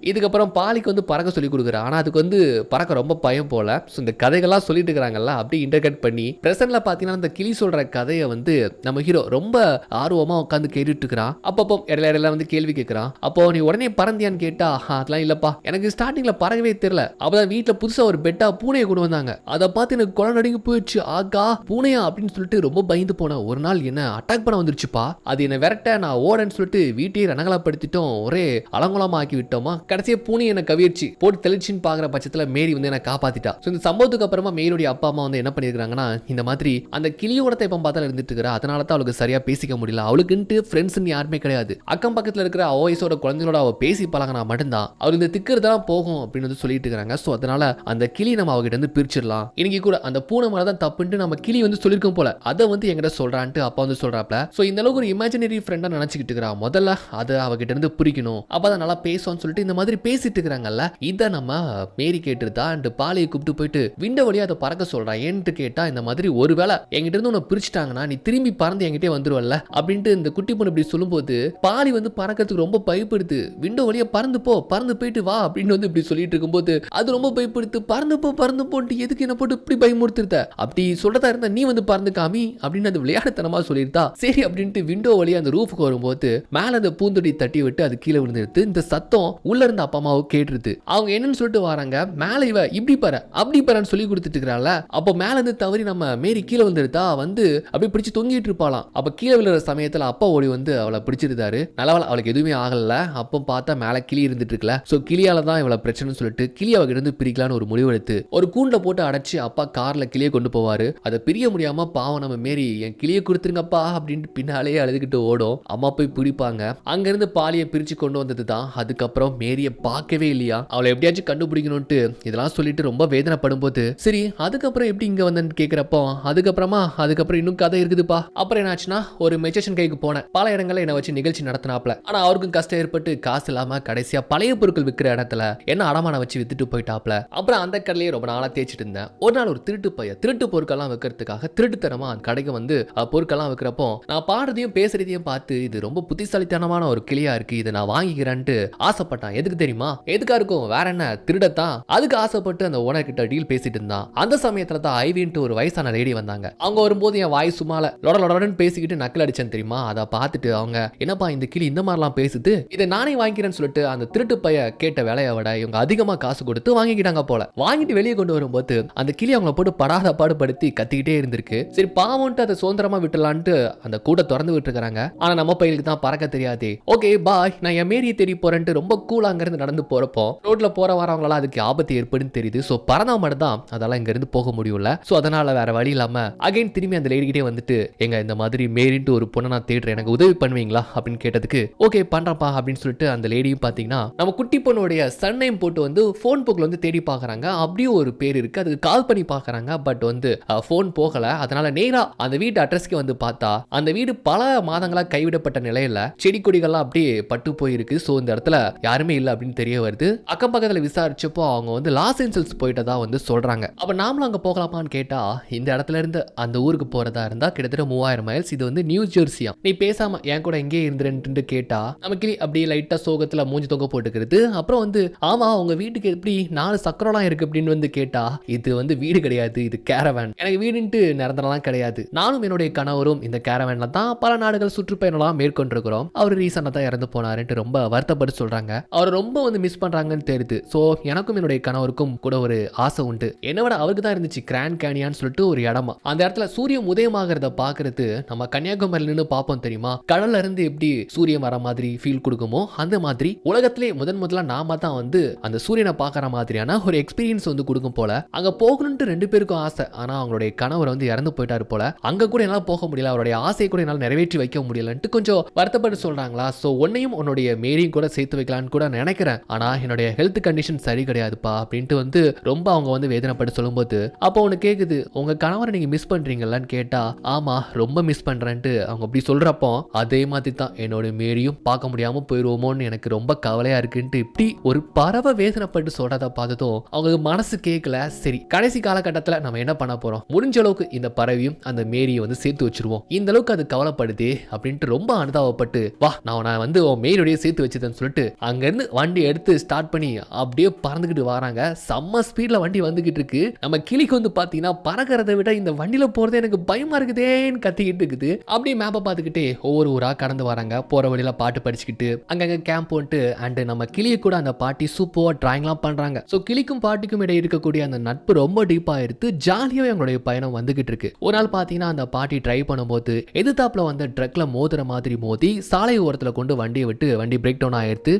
இதுக்கப்புறம் பாலிக்கு வந்து பறக்க சொல்லி கொடுக்குறா. ஆனால் அதுக்கு வந்து பறக்க ரொம்ப பயம் போல. ஸோ இந்த கதைகள்லாம் சொல்லிட்டு இருக்கிறாங்கல்ல, அப்படி இன்டர்கட் பண்ணி பிரசன்ட்ல பார்த்தீங்கன்னா அந்த கிளி சொல்ற கதையை வந்து நம்ம ஹீரோ ரொம்ப ஆர்வமாக உட்காந்து கேட்டுட்டு இருக்கிறான். அப்பப்போ இடையில வந்து கேள்வி கேட்குறான். அப்போ நீ உடனே பறந்தியான்னு கேட்டா, அதெல்லாம் இல்லப்பா, எனக்கு ஸ்டார்டிங்ல பறக்கவே தெரியல. அப்பதான் வீட்டில் புதுசாக ஒரு பெட்டா பூனையை கொண்டு வந்தாங்க, அதை பார்த்து எனக்கு குழந்தை நடுங்கி போயிடுச்சு. ஆகா பூனையா அப்படின்னு சொல்லிட்டு ரொம்ப பயந்து போனேன். ஒரு நாள் என்ன அட்டாக் பண்ண வந்துருச்சுப்பா, அது என்ன விரட்ட நான் ஓடன்னு சொல்லிட்டு வீட்டையே ரணகலப்படுத்திட்டோம், ஒரே அலங்கோலமா ஆக்கி விட்டோமா. கடைசியா பூனி என்ன கவிர்ச்சி போட்டு தெளிச்சுன்னு பாக்குற பட்சத்துல மேரி வந்து என்ன காப்பாத்திட்டா. இந்த சம்பவத்துக்கு அப்புறமா மேரியோட அப்பா அம்மா வந்து என்ன பண்ணிருக்காங்கன்னா, இந்த மாதிரி அந்த கிளியோட இப்ப பார்த்தாலும் இருந்துட்டு இருக்கிறா, அதனால தான் அவளுக்கு சரியா பேசிக்க முடியல. அவளுக்குன்ட்டு ஃப்ரெண்ட்ஸ் யாருமே கிடையாது. அக்கம் பக்கத்துல இருக்கிற வயசோட குழந்தைகளோட அவ பேசி பழகினா மட்டும்தான் அவர் இந்த திக்கிறதெல்லாம் போகும் அப்படின்னு வந்து சொல்லிட்டு இருக்காங்க. ஸோ அதனால அந்த கிளி நம்ம அவகிட்ட இருந்து பிரிச்சிடலாம். இன்னைக்கு கூட அந்த பூனை மேல தான் தப்புன்ட்டு நம்ம கிளி வந்து சொல்லிருக்கோம் போல, அதை வந்து எங்கிட்ட சொல்றான்ட்டு அப்பா வந்து சொல்றாப்ல. ஸோ இந்த அளவுக்கு ஒரு இமேஜினரி ஃப்ரெண்டா நினைச்சுக்கிட்டு இருக்கிறா. முதல்ல அதை அவகிட்ட இருந்து பிரிக்கணும், அப்பதான் நல்லா பேசுவான்னு சொல்லிட்டு இந்த மாதிரி பேசிட்டு இருக்காங்கல்ல. இதை நம்ம மேரி கேட்டுருந்தா அண்ட் பாலியை கூப்பிட்டு போயிட்டு விண்டோ வழியா அதை பறக்க சொல்றான். ஏன்ட்டு கேட்டா, இந்த மாதிரி ஒருவேளை என்கிட்ட இருந்து உன்னை பிரிச்சுட்டாங்கன்னா நீ திரும்பி பறந்து என்கிட்டே வந்துருவல்ல அப்படின்ட்டு இந்த குட்டி பொண்ணு இப்படி சொல்லும்போது பாலி வந்து பறக்கிறதுக்கு ரொம்ப பயப்படுது. விண்டோ வழியா பறந்து போ, பறந்து போயிட்டு வா அப்படின்னு வந்து இப்படி சொல்லிட்டு இருக்கும்போது அது ரொம்ப பயப்படுது. பறந்து போட்டு எதுக்கு என்ன போட்டு இப்படி பயமுறுத்துறத, அப்படி சொல்றதா இருந்தா நீ வந்து பறந்து காமி அப்படின்னு அது விளையாட்டுத்தனமா சொல்லியிருந்தா. சரி அப்படின்ட்டு விண்டோ வழியா அந்த ரூஃபுக்கு வரும்போது மேல அந்த பூந்தொடி தட்டி விட்டு அது கீழே விழுந்துருது. இந்த சத்தம் உள்ள இருந்த அப்பா அம்மாவுக்கு கேட்டுருது. அவங்க என்னன்னு சொல்லிட்டு வராங்க, மேல இவ இப்படி பாரு அப்படி பாருன்னு சொல்லி கொடுத்துட்டு இருக்கிறாள். அப்போ மேல இருந்து தவறி நம்ம மேரி கீழே வந்துருதா, வந்து அப்படி பிடிச்சு தொங்கிட்டு இருப்பாளாம். அப்ப கீழே விழுற சமயத்துல அப்பா ஓடி வந்து அவளை பிடிச்சிருந்தாரு. நல்லவள அவளுக்கு எதுவுமே ஆகல. அப்போ பார்த்தா மேல கிளி இருந்துட்டு இருக்கல. சோ கிளியால தான் இவளை பிரச்சனைன்னு சொல்லிட்டு கிளி அவகிட்ட இருந்து பிரிக்கலான்னு ஒரு முடிவெடுத்து ஒரு கூண்டை போட்டு அடைச்சு அப்பா கார்ல கிளியை கொண்டு போவாரு. அதை பிரிய முடியாம பாவம் நம்ம மேரி என் கிளியை கொடுத்துருங்கப்பா அப்படின்ட்டு பின்னாலேயே அழுதுகிட்டு ஓடும். அம்மா போய் பிடிப்பாங்க. அங்க இருந்து பாலியை பிரிச்சு கொண்டு வந்தது தான். அதுக்கப்புறம் மேரிய பார்க்கவே இல்லையா, அவளை எப்படியாச்சும் கண்டுபிடிக்கணும்ட்டு இதெல்லாம் சொல்லிட்டு ரொம்ப வேதனைப்படும் போது சரி அதுக்கப்புறம் எப்படி இங்க வந்தேன்னு கேட்கிறப்போ அதுக்கப்புறம் இன்னும் கதை இருக்குதுப்பா. அப்புறம் என்னாச்சுன்னா ஒரு மெஜிஷியன் கைக்கு போனேன். பல இடங்கள்ல என்ன வச்சு நிகழ்ச்சி நடத்தினாப்ல. ஆனா அவருக்கும் கஷ்டம் ஏற்பட்டு காசு இல்லாம கடைசியா பழைய பொருட்கள் விற்கிற இடத்துல என்ன அடமான வச்சு வித்துட்டு போயிட்டாப்ல. அப்புறம் அந்த கடையிலேயே ரொம்ப நாளா தேய்ச்சிட்டு இருந்தேன். ஒரு நாள் ஒரு திருட்டு பொருட்கள்லாம் விற்கிறதுக்காக திருட்டுத்தனமா அந்த கடைக்கு வந்து பொருட்கள்லாம் விற்கிறப்போ நான் பாடுறதையும் பேசுறதையும் பார்த்து இது ரொம்ப புத்திசாலித்தனமான ஒரு கிளியா இருக்கு, இதை நான் வாங்கிக்கிறேன்ட்டு ஆசைப்பட்டான். எதுக்கு தெரியுமா? எதுக்கா இருக்கும், வேற என்ன, திருடத்தான். அதுக்கு ஆசைப்பட்டு அந்த ஓனர் கிட்ட டீல் பேசிட்டு இருந்தான். அந்த சமயத்துல தான் ஐவின்ட்டு ஒரு வயசான லேடி வந்தாங்க. அவங்க வரும்போது என் வாய் சும்மால லொடன்னு பேசிக்கிட்டு நக்கல் அடிச்சேன் தெரியுமா. அதை பார்த்துட்டு அவங்க என்னப்பா இந்த கிளி இந்த மாதிரிலாம் பேசுது, இதை நானே வாங்கிக்கிறேன்னு சொல்லிட்டு அந்த திருட்டு பைய கேட்ட வேலையை விட இவங்க அதிகமா காசு கொடுத்து வாங்கிக்கிட்டாங்க போல. வாங்கிட்டு வெளியே கொண்டு வரும்போது அந்த கிளி அவங்கள போட்டு படாத பாடுபடுத்தி கத்திக்கிட்டே இருந்திருக்கு. சரி பாவம்ட்டு அதை சுதந்திரமா விட்டுலான்ட்டு அந்த கூட்டை திறந்து விட்டுருக்காங்க. ஆனா நம்ம பையலுக்கு தான் பறக்க தெரியாது. ஓகே பாய், நான் என் மேரியை தேடி போறேன்ட்டு ரொம்ப கூலா அங்க இருந்து நடந்து போறப்போ ரோட்ல போற வரவங்களாம் அதுக்கு ஆபத்து ஏற்படுன்னு தெரியுது. சோ பறந்தா மட்டும் தான் அதெல்லாம் இங்க இருந்து போக முடியல. சோ அதனால வேற வழி இல்லாம அகைன் திரும்பி அந்த லேடி கிட்டே வந்துட்டு எங்க இந்த மாதிரி மேரின்ட்டு ஒரு பொண்ணை நான் தேடுறேன், எனக்கு உதவி பண்ணுவீங்களா அப்படின்னு கேட்டதுக்கு ஓகே பண்றப்பா அப்படின்னு சொல்லிட்டு அந்த லேடியும் பாத்தீங்கன்னா நம்ம குட்டி பொண்ணுடைய சன் நேம் போட்டு வந்து போன் புக்ல வந்து தேடி பாக்குறாங்க. அப்படியே ஒரு பேர் இருக்கு, அதுக்கு கால் பண்ணி பாக்குறாங்க. பட் வந்து போன் போகல. அதனால நேரா அந்த வீட்டு அட்ரஸ்க்கு வந்து பார்த்தா அந்த வீடு பல மாதங்களா கைவிடப்பட்ட நிலையில செடி கொடிகள்லாம் அப்படியே பட்டு போயிருக்கு. சோ இந்த இடத்துல யாருமே இல்லை அப்படின்னு தெரிய வருது. அக்கம் பக்கத்துல விசாரிச்சப்போ அவங்க வந்து லாஸ் ஏஞ்சல்ஸ் போயிட்டதா வந்து சொல்றாங்க. அப்ப நாமளும் அங்க போகலாமான்னு கேட்டா இந்த இடத்துல இருந்து அந்த ஊருக்கு போறதா இருந்தா கிட்டத்தட்ட 3000 மைல்ஸ். இது வந்து நியூ ஜெர்சியா, நீ பேசாம என் கூட எங்கே இருந்துட்டு கேட்டா நமக்கு அப்படியே லைட்டா சோகத்துல மூஞ்சி தொங்க போட்டுக்கிறது. அப்புறம் வந்து ஆமா உங்க வீட்டுக்கு எப்படி 4 சக்கரம்லாம் இருக்கு அப்படின்னு வந்து கேட்டா இது வந்து வீடு கிடையாது, இது கேரவேன், எனக்கு வீடுன்ட்டு நிரந்தரம்லாம் கிடையாது, நானும் என்னுடைய கணவரும் இந்த கேரவேன்ல தான் பல நாடுகள் சுற்றுப்பயணம்லாம் மேற்கொண்டிருக்கிறோம், அவர் ரீசனா தான் இறந்து போனாருன்ட்டு ரொம்ப வருத்தப்பட்டு சொல்றாங்க. அவர் ரொம்ப வந்து மிஸ் பண்றாங்கன்னு தெரியுது. சோ எனக்கும் என்னுடைய கணவருக்கும் கூட ஒரு ஆசை உண்டு, என்னோட அவருக்கு தான் இருந்துச்சு கிராண்ட் கேனியான்னு சொல்லிட்டு ஒரு இடமா. அந்த இடத்துல சூரியன் உதயமாகிறத பாக்குறது நம்ம கன்னியாகுமரியில நின்று பார்ப்போம் தெரியுமா, கடல்ல இருந்து எப்படி சூரியன் வர மாதிரி ஃபீல் கொடுக்குமோ அந்த மாதிரி உலகத்திலே முதல்ல நாம தான் வந்து அந்த சூரியனை பார்க்கற மாதிரியான ஒரு எக்ஸ்பீரியன்ஸ் வந்து கொடுக்கும் போல. அங்க போகணும்னு 2 பேருக்கும் ஆசை. ஆனா அவங்களுடைய கணவர் வந்து இறந்து போயிட்டாரு போல. அங்க கூட என்னால போக முடியல, அவருடைய ஆசையை கூட என்னால் நிறைவேற்றி வைக்க முடியலன்ட்டு கொஞ்சம் வருத்தப்பட்டு சொல்றாங்களா. சோ உன்னையும் உன்னுடைய மேரியும் கூட சேர்த்து வைக்கலான்னு கூட நினைக்கிறேன். ஆனா என்னுடைய ஹெல்த் கண்டிஷன் சரி கிடையாதுப்பா அப்படின்ட்டு வந்து ரொம்ப அவங்க வந்து வேதனைப்பட்டு சொல்லும்போது அப்போ ஒன்று கேக்குது, உங்க கணவரை நீங்க மிஸ் பண்றீங்களான்னு கேட்டா ஆமா ரொம்ப மிஸ் பண்றேன்ட்டு அவங்க அப்படி சொல்றப்போ அதே மாதிரி தான் என்னோட மேரியும் பார்க்க முடியாம போயிருவோமோன்னு எனக்கு ரொம்ப கவலையா இருக்குன்ட்டு இப்படி ஒரு பறவை வேதனைப்பட்டு சொல்றத பார்த்ததும் அவங்களுக்கு மனசு கேட்கல. சரி கடைசி காலகட்டத்தில் நம்ம என்ன பண்ண போறோம், முடிஞ்ச அளவுக்கு இந்த பறவையும் அந்த மேரியை வந்து சேர்த்து வச்சிருவோம், இந்த அளவுக்கு அது கவலைப்படுதே அப்படின்ட்டு ரொம்ப அனுதாபப்பட்டு வா நான் வந்து மேரியோடய சேர்த்து வச்சதுன்னு சொல்லிட்டு அங்கிருந்து வண்டி எடுத்து ஸ்டார்ட் பண்ணி அப்படியே பறந்துகிட்டு வராங்க. செம்ம ஸ்பீட்ல வண்டி வந்துகிட்டு இருக்கு. நம்ம கிளிக்கு வந்து பாத்தீங்கன்னா பறக்கிறத விட இந்த வண்டியில போறது எனக்கு பயமா இருக்குதேன்னு கத்திக்கிட்டு இருக்குது. அப்படியே மேப்பை பார்த்துக்கிட்டே ஒவ்வொரு ஊரா கடந்து வராங்க. போற வழியில பாட்டு படிச்சுக்கிட்டு அங்கங்க கேம்ப் போட்டு அண்ட் நம்ம கிளியை கூட அந்த பாட்டி சூப்பரா டிராயிங்லாம் பண்றாங்க. ஸோ கிளிக்கும் பாட்டிக்கும் இடையே இருக்கக்கூடிய அந்த நட்பு ரொம்ப டீப்பா இருக்கு. ஜாலியாக எங்களுடைய பயணம் வந்துகிட்டு இருக்கு. ஒரு நாள் பாத்தீங்கன்னா அந்த பாட்டி ட்ரை பண்ணும்போது எதிர்த்தாப்புல வந்து ட்ரக்ல மோதுற மாதிரி மோதி சாலை ஓரத்துல கொண்டு வண்டியை விட்டு வண்டி பிரேக் டவுன் ஆயிடுத்து.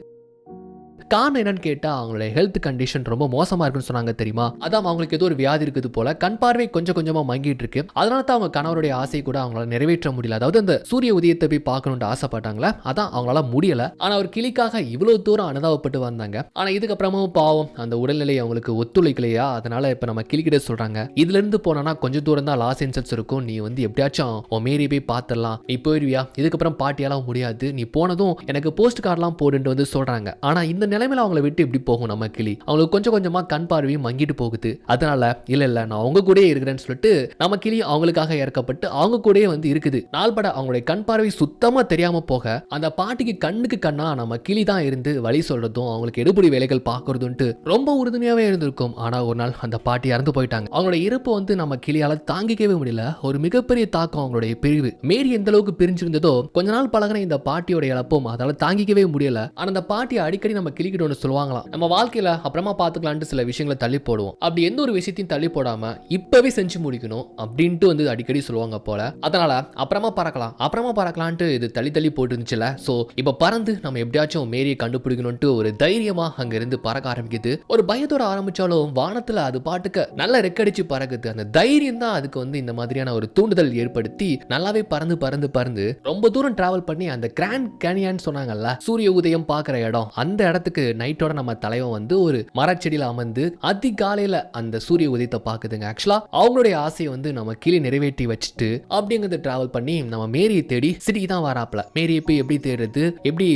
காரணம் என்னன்னு கேட்டா அவங்களுடைய ஹெல்த் கண்டிஷன் ரொம்ப மோசமா இருக்குன்னு சொன்னாங்க தெரியுமா. அதான் அவங்களுக்கு ஏதோ ஒரு வியாதி இருக்குது போல, கண் பார்வை கொஞ்சம் கொஞ்சமா மங்கிட்டு இருக்கு. அதனால தான் அவங்க கணவருடைய ஆசை கூட அவங்களால நிறைவேற்ற முடியல. அதாவது அந்த சூரிய உதயத்தை போய் பார்க்கணும்னு ஆசைப்பட்டாங்களா, அதான் அவங்களால முடியல. ஆனா ஒரு கிளிக்காக இவ்வளவு தூரம் அனுதாபப்பட்டு வந்தாங்க. ஆனா இதுக்கப்புறமும் பாவம் அந்த உடல்நிலை அவங்களுக்கு ஒத்துழைக்கலையா, அதனால இப்ப நம்ம கிளிக்கிட்ட சொல்றாங்க, இதுல இருந்து போனா கொஞ்சம் தூரம் தான் லாஸ் ஏஞ்சல்ஸ் இருக்கும், நீ வந்து எப்படியாச்சும் உன் மேரி போய் பார்த்துடலாம், நீ போயிருவியா, இதுக்கப்புறம் பாட்டியாலாம் முடியாது, நீ போனதும் எனக்கு போஸ்ட் கார்டெல்லாம் போடுன்னு வந்து சொல்றாங்க. ஆனா இந்த நிலைமையில அவங்களை விட்டு எப்படி போகும் நம்ம கிளி, அவங்களுக்கு கொஞ்சம் கொஞ்சமா கண் பார்வையும் மங்கிட்டு போகுது. அதனால இல்ல நான் அவங்க கூட இருக்கிறேன்னு சொல்லிட்டு நம்ம கிளி அவங்களுக்காக இறக்கப்பட்டு அவங்க கூட வந்து இருக்குது. நாள்பட அவங்களுடைய கண் பார்வை சுத்தமா தெரியாம போக அந்த பாட்டிக்கு கண்ணுக்கு கண்ணா நம்ம கிளி தான் இருந்து வழி சொல்றதும் அவங்களுக்கு எடுபடி வேலைகள் பார்க்கறதுன்ட்டு ரொம்ப உறுதுணையாவே இருந்திருக்கும். ஆனா ஒரு நாள் அந்த பாட்டி இறந்து போயிட்டாங்க. அவங்களுடைய இறப்பு வந்து நம்ம கிளியால தாங்கிக்கவே முடியல. ஒரு மிகப்பெரிய தாக்கம் அவங்களுடைய பிரிவு. மேரி எந்த அளவுக்கு பிரிஞ்சிருந்ததோ கொஞ்ச நாள் பழகின இந்த பாட்டியோட இழப்பும் அதால தாங்கிக்கவே முடியல. ஆனா அந்த பாட்டி அடிக்கடி நம்ம கிளிக்கிட்ட சொல்லுவாங்களாம், நம்ம வாழ்க்கையில அப்புறமா பார்த்துக்கலான்ட்டு சில விஷயங்களை தள்ளி போடுவோம், அப்படி எந்த ஒரு விஷயத்தையும் தள்ளி போடாம இப்பவே செஞ்சு முடிக்கணும் அப்படின்ட்டு வந்து அடிக்கடி சொல்லுவாங்க போல. அதனால அப்புறமா பறக்கலான்ட்டு இது தள்ளி தள்ளி போட்டு இருந்துச்சுல. சோ இப்ப பறந்து நம்ம எப்படியாச்சும் மேரியை கண்டுபிடிக்கணும்ட்டு ஒரு தைரியமா அங்க இருந்து பறக்க ஆரம்பிக்குது. ஒரு பயத்தோட ஆரம்பிச்சாலும் வானத்துல அது பாட்டுக்கு நல்ல ரெக்கடிச்சு பறக்குது. அந்த தைரியம் தான் அதுக்கு வந்து இந்த மாதிரியான ஒரு தூண்டுதல் ஏற்படுத்தி நல்லாவே பறந்து ரொம்ப தூரம் டிராவல் பண்ணி அந்த கிராண்ட் கேனியன் சொன்னாங்கல்ல, சூரிய உதயம் பார்க்குற இடம், அந்த இடத்துக்கு நைட்டோட நம்ம தலைவன் வந்து ஒரு மரச்செடியில் அமர்ந்து அதிகாலையில அந்த சூரிய உதயத்தை பார்க்குதுங்க. ஆக்சுவலா அவங்களுடைய ஆசையை வந்து நம்ம கிளி நிறைவேற்றி வச்சுட்டு அப்படிங்கிறது டிராவல் பண்ணி நம்ம மேரியை தேடி சிட்டிக்கு தான் வராப்ல. மேரியை போய் எப்படி தேடுறது, எப்படி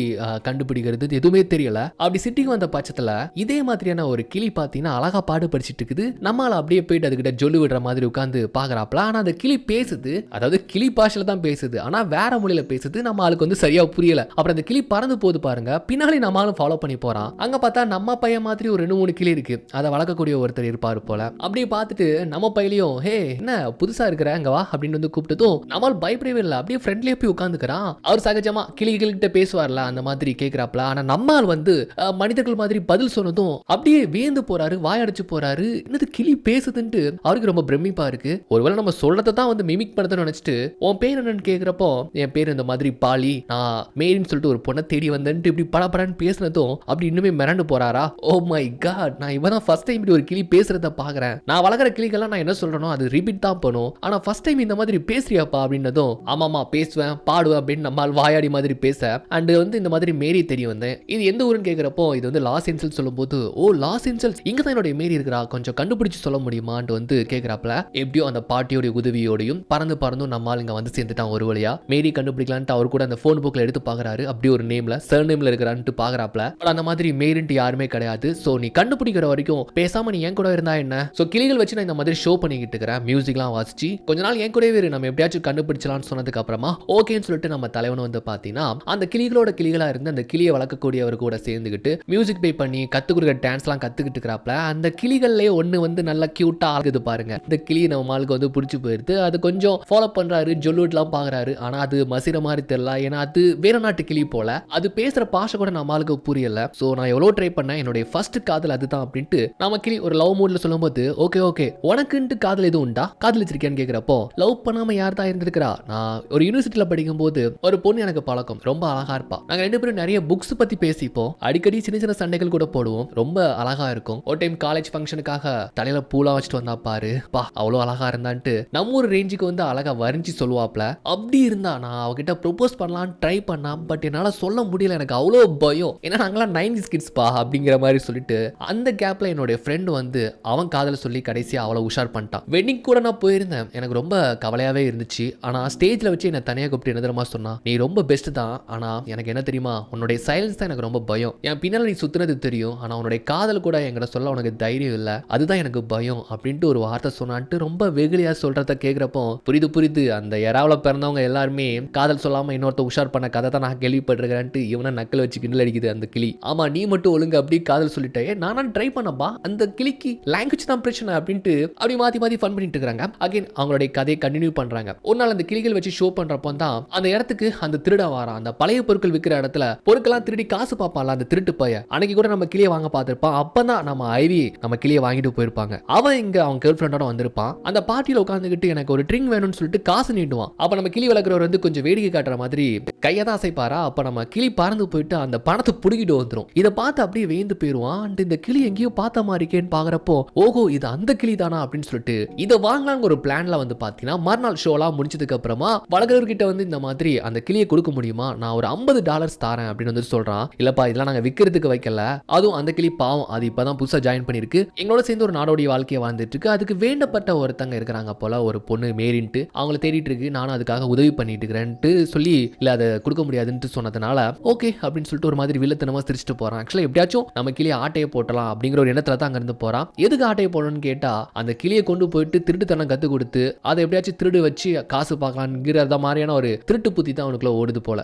கண்டுபிடிக்கிறது எதுவுமே தெரியல. அப்படி சிட்டிக்கு வந்த பட்சத்துல இதே மாதிரியான ஒரு கிளி பார்த்தீங்கன்னா அழகா பாடு படிச்சுட்டு இருக்குது. நம்மளால அப்படியே போயிட்டு அதுக்கிட்ட ஜொல்லு விடுற மாதிரி உட்காந்து பாக்குறாப்ல. ஆனா அந்த கிளி பேசுது, அதாவது கிளி பாஷையில தான் பேசுது, ஆனா வேற மொழியில பேசுது. நம்ம ஆளுக்கு வந்து சரியா புரியல. அப்புறம் அந்த கிளி பறந்து போது பாருங்க, பின்னாடி நம்மளும் ஃபாலோ பண்ணி போறான். அங்க பார்த்தா நம்ம பையன் மாதிரி ஒரு 2-3 கிளி இருக்கு, அதை வளர்க்கக்கூடிய ஒருத்தர் இருப்பாரு போல. அப்படியே பார்த்துட்டு நம்ம பையிலையும் ஹே என்ன புதுசா இருக்கிற அங்க வா அப்படின்னு வந்து கூப்பிட்டதும் நம்மால் பயப்படவே இல்லை, அப்படியே ஃப்ரெண்ட்லியே போய் உட்காந்துக்கிறான். அவர் சகஜமா கிளிகிட்ட பேசுவார்ல அந்த மாதிரி கேட்கிறாப்ல. ஆனா நம்மால் வந்து மனிதர்கள் மாதிரி பதில் சொன்னதும் அப்படியே வேந்து போறாரு, வாயடிச்சு போறாரு. என்னது கிளி பேசுதுன்ட்டு அவருக்கு ரொம்ப பிரமிப்பா இருக்கு. ஒருவேளை நம்ம சொல்றதை தான் வந்து மிமிக் பண்ணதுன்னு நினைச்சிட்டு உன் பேர் என்னன்னு கேட்கிறப்போ என் பேர் இந்த மாதிரி பாலி, நான் மேரின்னு சொல்லிட்டு ஒரு பொண்ணை தேடி வந்தேன்ட்டு இப்படி படப்படன்னு பேசினதும் அப்படி இன்னுமே மிரண்டு போறாரா. ஓ மை காட், நான் இவதான் ஃபர்ஸ்ட் டைம் இப்படி ஒரு கிளி பேசுறத பாக்குறேன். நான் வளர்க்குற கிளிகள்லாம் நான் என்ன சொல்றேனோ அது ரிப்பீட் தான் பண்ணும், ஆனா ஃபர்ஸ்ட் டைம் இந்த மாதிரி பேசுறியாப்பா அப்படின்னதும் ஆமாமா பேசுவேன் பாடுவேன் அப்படின்னு நம்மால் வாயாடி மாதிரி பேச அண்ட் வந்து இந்த மாதிரி மேரி தெரிய வந்தேன். இது எந்த ஊருன்னு கேட்கிறப்போ இது வந்து லாஸ் ஏஞ்சல்ஸ் சொல்லும்போது ஓ லாஸ் ஏஞ்சல்ஸ் இங்க தான் என்னுடைய மேரி இருக்கிறா, கொஞ்சம் கண்டுபிடிச்சு சொல்ல முடியுமான்னு வந்து கேட்கிறாப்ல. எப்படியோ அந்த பாட்டியோட உதவியோடையும் பறந்தும் நம்மால் இங்க வந்து சேர்ந்துட்டான். ஒரு வழியா மேரி கண்டுபிடிக்கலான்ட்டு அவர் கூட அந்த போன் புக்ல எடுத்து பாக்குறாரு. அப்படி ஒரு நேம்ல சர் நேம்ல இருக்கிறான்ட்டு பாக்குறாப்ல. அந்த மாதிரி மேரின்ட்டு யாருமே கிடையாது. சோ நீ கண்டுபிடிக்கிற வரைக்கும் பேசாம நீ என் கூட இருந்தா என்ன. சோ கிளிகள் வச்சு நான் இந்த மாதிரி ஷோ பண்ணிக்கிட்டு இருக்கிறேன், மியூசிக்லாம் வாசிச்சு கொஞ்ச நாள் என் கூடவே நம்ம எப்படியாச்சும் கண்டுபிடிச்சலாம்னு சொன்னதுக்கு அப்புறமா ஓகேன்னு சொல்லிட்டு நம்ம தலைவன் வந்து பாத்தீங்கன்னா அந்த கிளிகளோட கிளிகளா இருந்து அந்த கிளியை வளர்க்கக்கூடியவர் கூட சேர்ந்துக்கிட்டு மியூசிக் பே பண்ணி கத்து கொடுக்குற டான்ஸ் எல்லாம் கத்துக்கிட்டு இருக்கிறாப்ல. அந்த கிளிகள்லயே ஒண்ணு வந்து நல்லா கியூட்டா ஆகுது பாருங்க. இந்த கிளி நம்ம ஆளுக்கு வந்து பிடிச்சி போயிருது. அது கொஞ்சம் ஃபாலோ பண்றாரு, ஜொல்லுட்லாம் பாக்குறாரு. ஆனா அது மசிற மாதிரி தெரியல, ஏன்னா அது வேற நாட்டு கிளி போல. அது பேசுற பாஷை கூட நம்ம ஆளுக்கு புரியல. சோ நான் எவ்வளவு ட்ரை பண்ணேன், என்னுடைய ஃபர்ஸ்ட் காதல் அதுதான் அப்படின்ட்டு நம்ம கிளி ஒரு லவ் மூட்ல சொல்லும்போது ஓகே உனக்குன்ட்டு காதல் எதுவும் உண்டா, காதலிச்சிருக்கேன்னு கேட்கிறப்போ லவ் பண்ணாம யார் தான் இருந்திருக்கிறா. நான் ஒரு யூனிவர்சிட்டியில படிக்கும் போது ஒரு பொண்ணு எனக்கு பழக்கம், ரொம்ப அழகா இருப்பா. நாங்க 2 பேரும் நிறைய புக்ஸ் பத்தி பேசிப்போம், அடிக்கடி சின்ன சண்டைகள் கூட போடுவோம், ரொம்ப அழகா இருக்கும். ஒரு டைம் காலேஜ் ஃபங்க்ஷனுக்காக தலையில பூலா வச்சுட்டு வந்தா பாரு, பா அவ்வளவு அழகா இருந்தான்ட்டு நம்ம ஒரு ரேஞ்சுக்கு வந்து அழகா வரைஞ்சி சொல்லுவாப்ல. அப்படி இருந்தா நான் அவகிட்ட ப்ரொபோஸ் பண்ணலான்னு ட்ரை பண்ணா, பட் என்னால சொல்ல முடியல, எனக்கு அவ்வளோ பயம். ஏன்னா நாங்களாம் 9 90s கிட்ஸ்பா அப்படிங்கிற மாதிரி சொல்லிட்டு அந்த கேப்ல என்னோட ஃப்ரெண்ட் வந்து அவன் காதல சொல்லி கடைசியா அவளை உஷார் பண்ணிட்டான். வெட்டிங் கூட நான் போயிருந்தேன். எனக்கு ரொம்ப கவலையாவே இருந்துச்சு. ஆனா ஸ்டேஜ்ல வச்சு என்ன தனியா கூப்பிட்டு என்ன தெரியுமா சொன்னா, நீ ரொம்ப பெஸ்ட் தான், ஆனா எனக்கு என்ன தெரியுமா, உன்னுடைய சைலன்ஸ் தான் எனக்கு ரொம்ப பயம். என் பின்னால நீ சுத்துனது தெரியும், ஆனா உன்னுடைய காதல் கூட என்கிட்ட சொல்ல உனக்கு தைரியம் இல்ல, அதுதான் எனக்கு பயம் அப்படின்ட்டு ஒரு வார்த்தை சொன்னான்ட்டு ரொம்ப வெகுளியா சொல்றத கேட்கிறப்போ புரியுது அந்த எறாவல பிறந்தவங்க எல்லாருமே காதல் சொல்லாம இன்னொருத்த உஷார் பண்ண கதை தான் நான் கேள்விப்பட்டிருக்கிறேன்ட்டு இவனை நக்கல் வச்சு கிண்டல் அடிக்குது அந்த கிளி. ஆமா நீ மட்டும் ஒழுங்கு அப்படி காதல் சொல்லிட்டே, நானும் ட்ரை பண்ணப்பா, அந்த கிளிக்கு லாங்குவேஜ் தான் பிரச்சனை அப்படின்ட்டு அப்படி மாத்தி ஃபன் பண்ணிட்டு இருக்காங்க. அகைன் அவங்களுடைய கதையை கண்டினியூ பண்றாங்க. ஒரு நாள் அந்த கிளிகள் வச்சு ஷோ பண்றப்போ தான் அந்த இடத்துக்கு அந்த திருட வாரான். அந்த பழைய பொருட்கள் விற்கிற இடத்துல பொருட்கள்லாம் திருடி காசு பார்ப்பான்ல அந்த திருட்டு பையன். அன்னைக்கு கூட நம்ம கிளியை வாங்க பார்த்திருப்பான். அப்பதான் நம்ம ஐவி நம்ம கிளியை வாங்கிட்டு போயிருப்பாங்க. அவன் இங்க அவன் கேர்ள் ஃப்ரெண்டோட வந்திருப்பான். அந்த பார்ட்டியில உட்காந்துக்கிட்டு எனக்கு ஒரு ட்ரிங்க் வேணும்னு சொல்லிட்டு காசு நீட்டுவான். அப்ப நம்ம கிளி வளர்க்குறவர் வந்து கொஞ்சம் வேடிக்கை காட்டுற மாதிரி கையை தான் அசைப்பாரா. அப்ப நம்ம கிளி பறந்து போயிட்டு அந்த பணத்தை புடுங்கிட்டு வந்துடும். இதை பார்த்து அப்படியே வேந்து போயிருவான். இந்த கிளி எங்கேயோ பார்த்த மாதிரி இருக்கேன்னு பாக்குறப்போ ஓஹோ இது அந்த கிளி தானா அப்படின்னு சொல்லிட்டு இதை வாங்கலாம்னு ஒரு பிளான்ல வந்து பாத்தீங்கன்னா மறுநாள் ஷோலாம் முடிச்சதுக்கு அப்புறமா வளர்க்குறவர்கிட்ட வந்து இந்த மாதிரி அந்த கிளியை கொடுக்க முடியுமா, நான் ஒரு $50 தாரேன் அப்படின்னு வந்து சொல்றான். இல்லப்பா இதெல்லாம் நாங்க விற்கிறதுக்கு வைக்கல, அதுவும் அந்த கிளி பாவம் அது இப்பதான் புதுசா ஜாயின் பண்ணிருக்கு, எங்களோட சேர்ந்து ஒரு நாடோடி வாழ்க்கையை வாழ்ந்துட்டு இருக்கு, அதுக்கு வேண்டப்பட்ட ஒருத்தங்க இருக்கிறாங்க போல ஒரு பொண்ணு மேரின்ட்டு அவங்கள தேடிட்டு இருக்கு, நானும் அதுக்காக உதவி பண்ணிட்டு இருக்கிறேன்ட்டு சொல்லி இல்ல அதை கொடுக்க முடியாதுன்னு சொன்னதுனால ஓகே அப்படின்னு சொல்லிட்டு ஒரு மாதிரி வில்லத்தனமா சிரிச்சுட்டு போறான். ஆக்சுவலா எப்படியாச்சும் நம்ம கிளியை ஆட்டையை போட்டலாம் அப்படிங்கிற ஒரு எண்ணத்துல தான் அங்க இருந்து போறான். எதுக்கு ஆட்டையை போடணும்னு கேட்டா அந்த கிளியை கொண்டு போயிட்டு திருட்டுத்தனம் கத்து கொடுத்து அதை எப்படியாச்சும் திருடு வச்சு காசு பார்க்கலாம்ங்கிற மாதிரியான ஒரு திருட்டு புத்தி தான் அவனுக்குள்ள ஓடுது போல.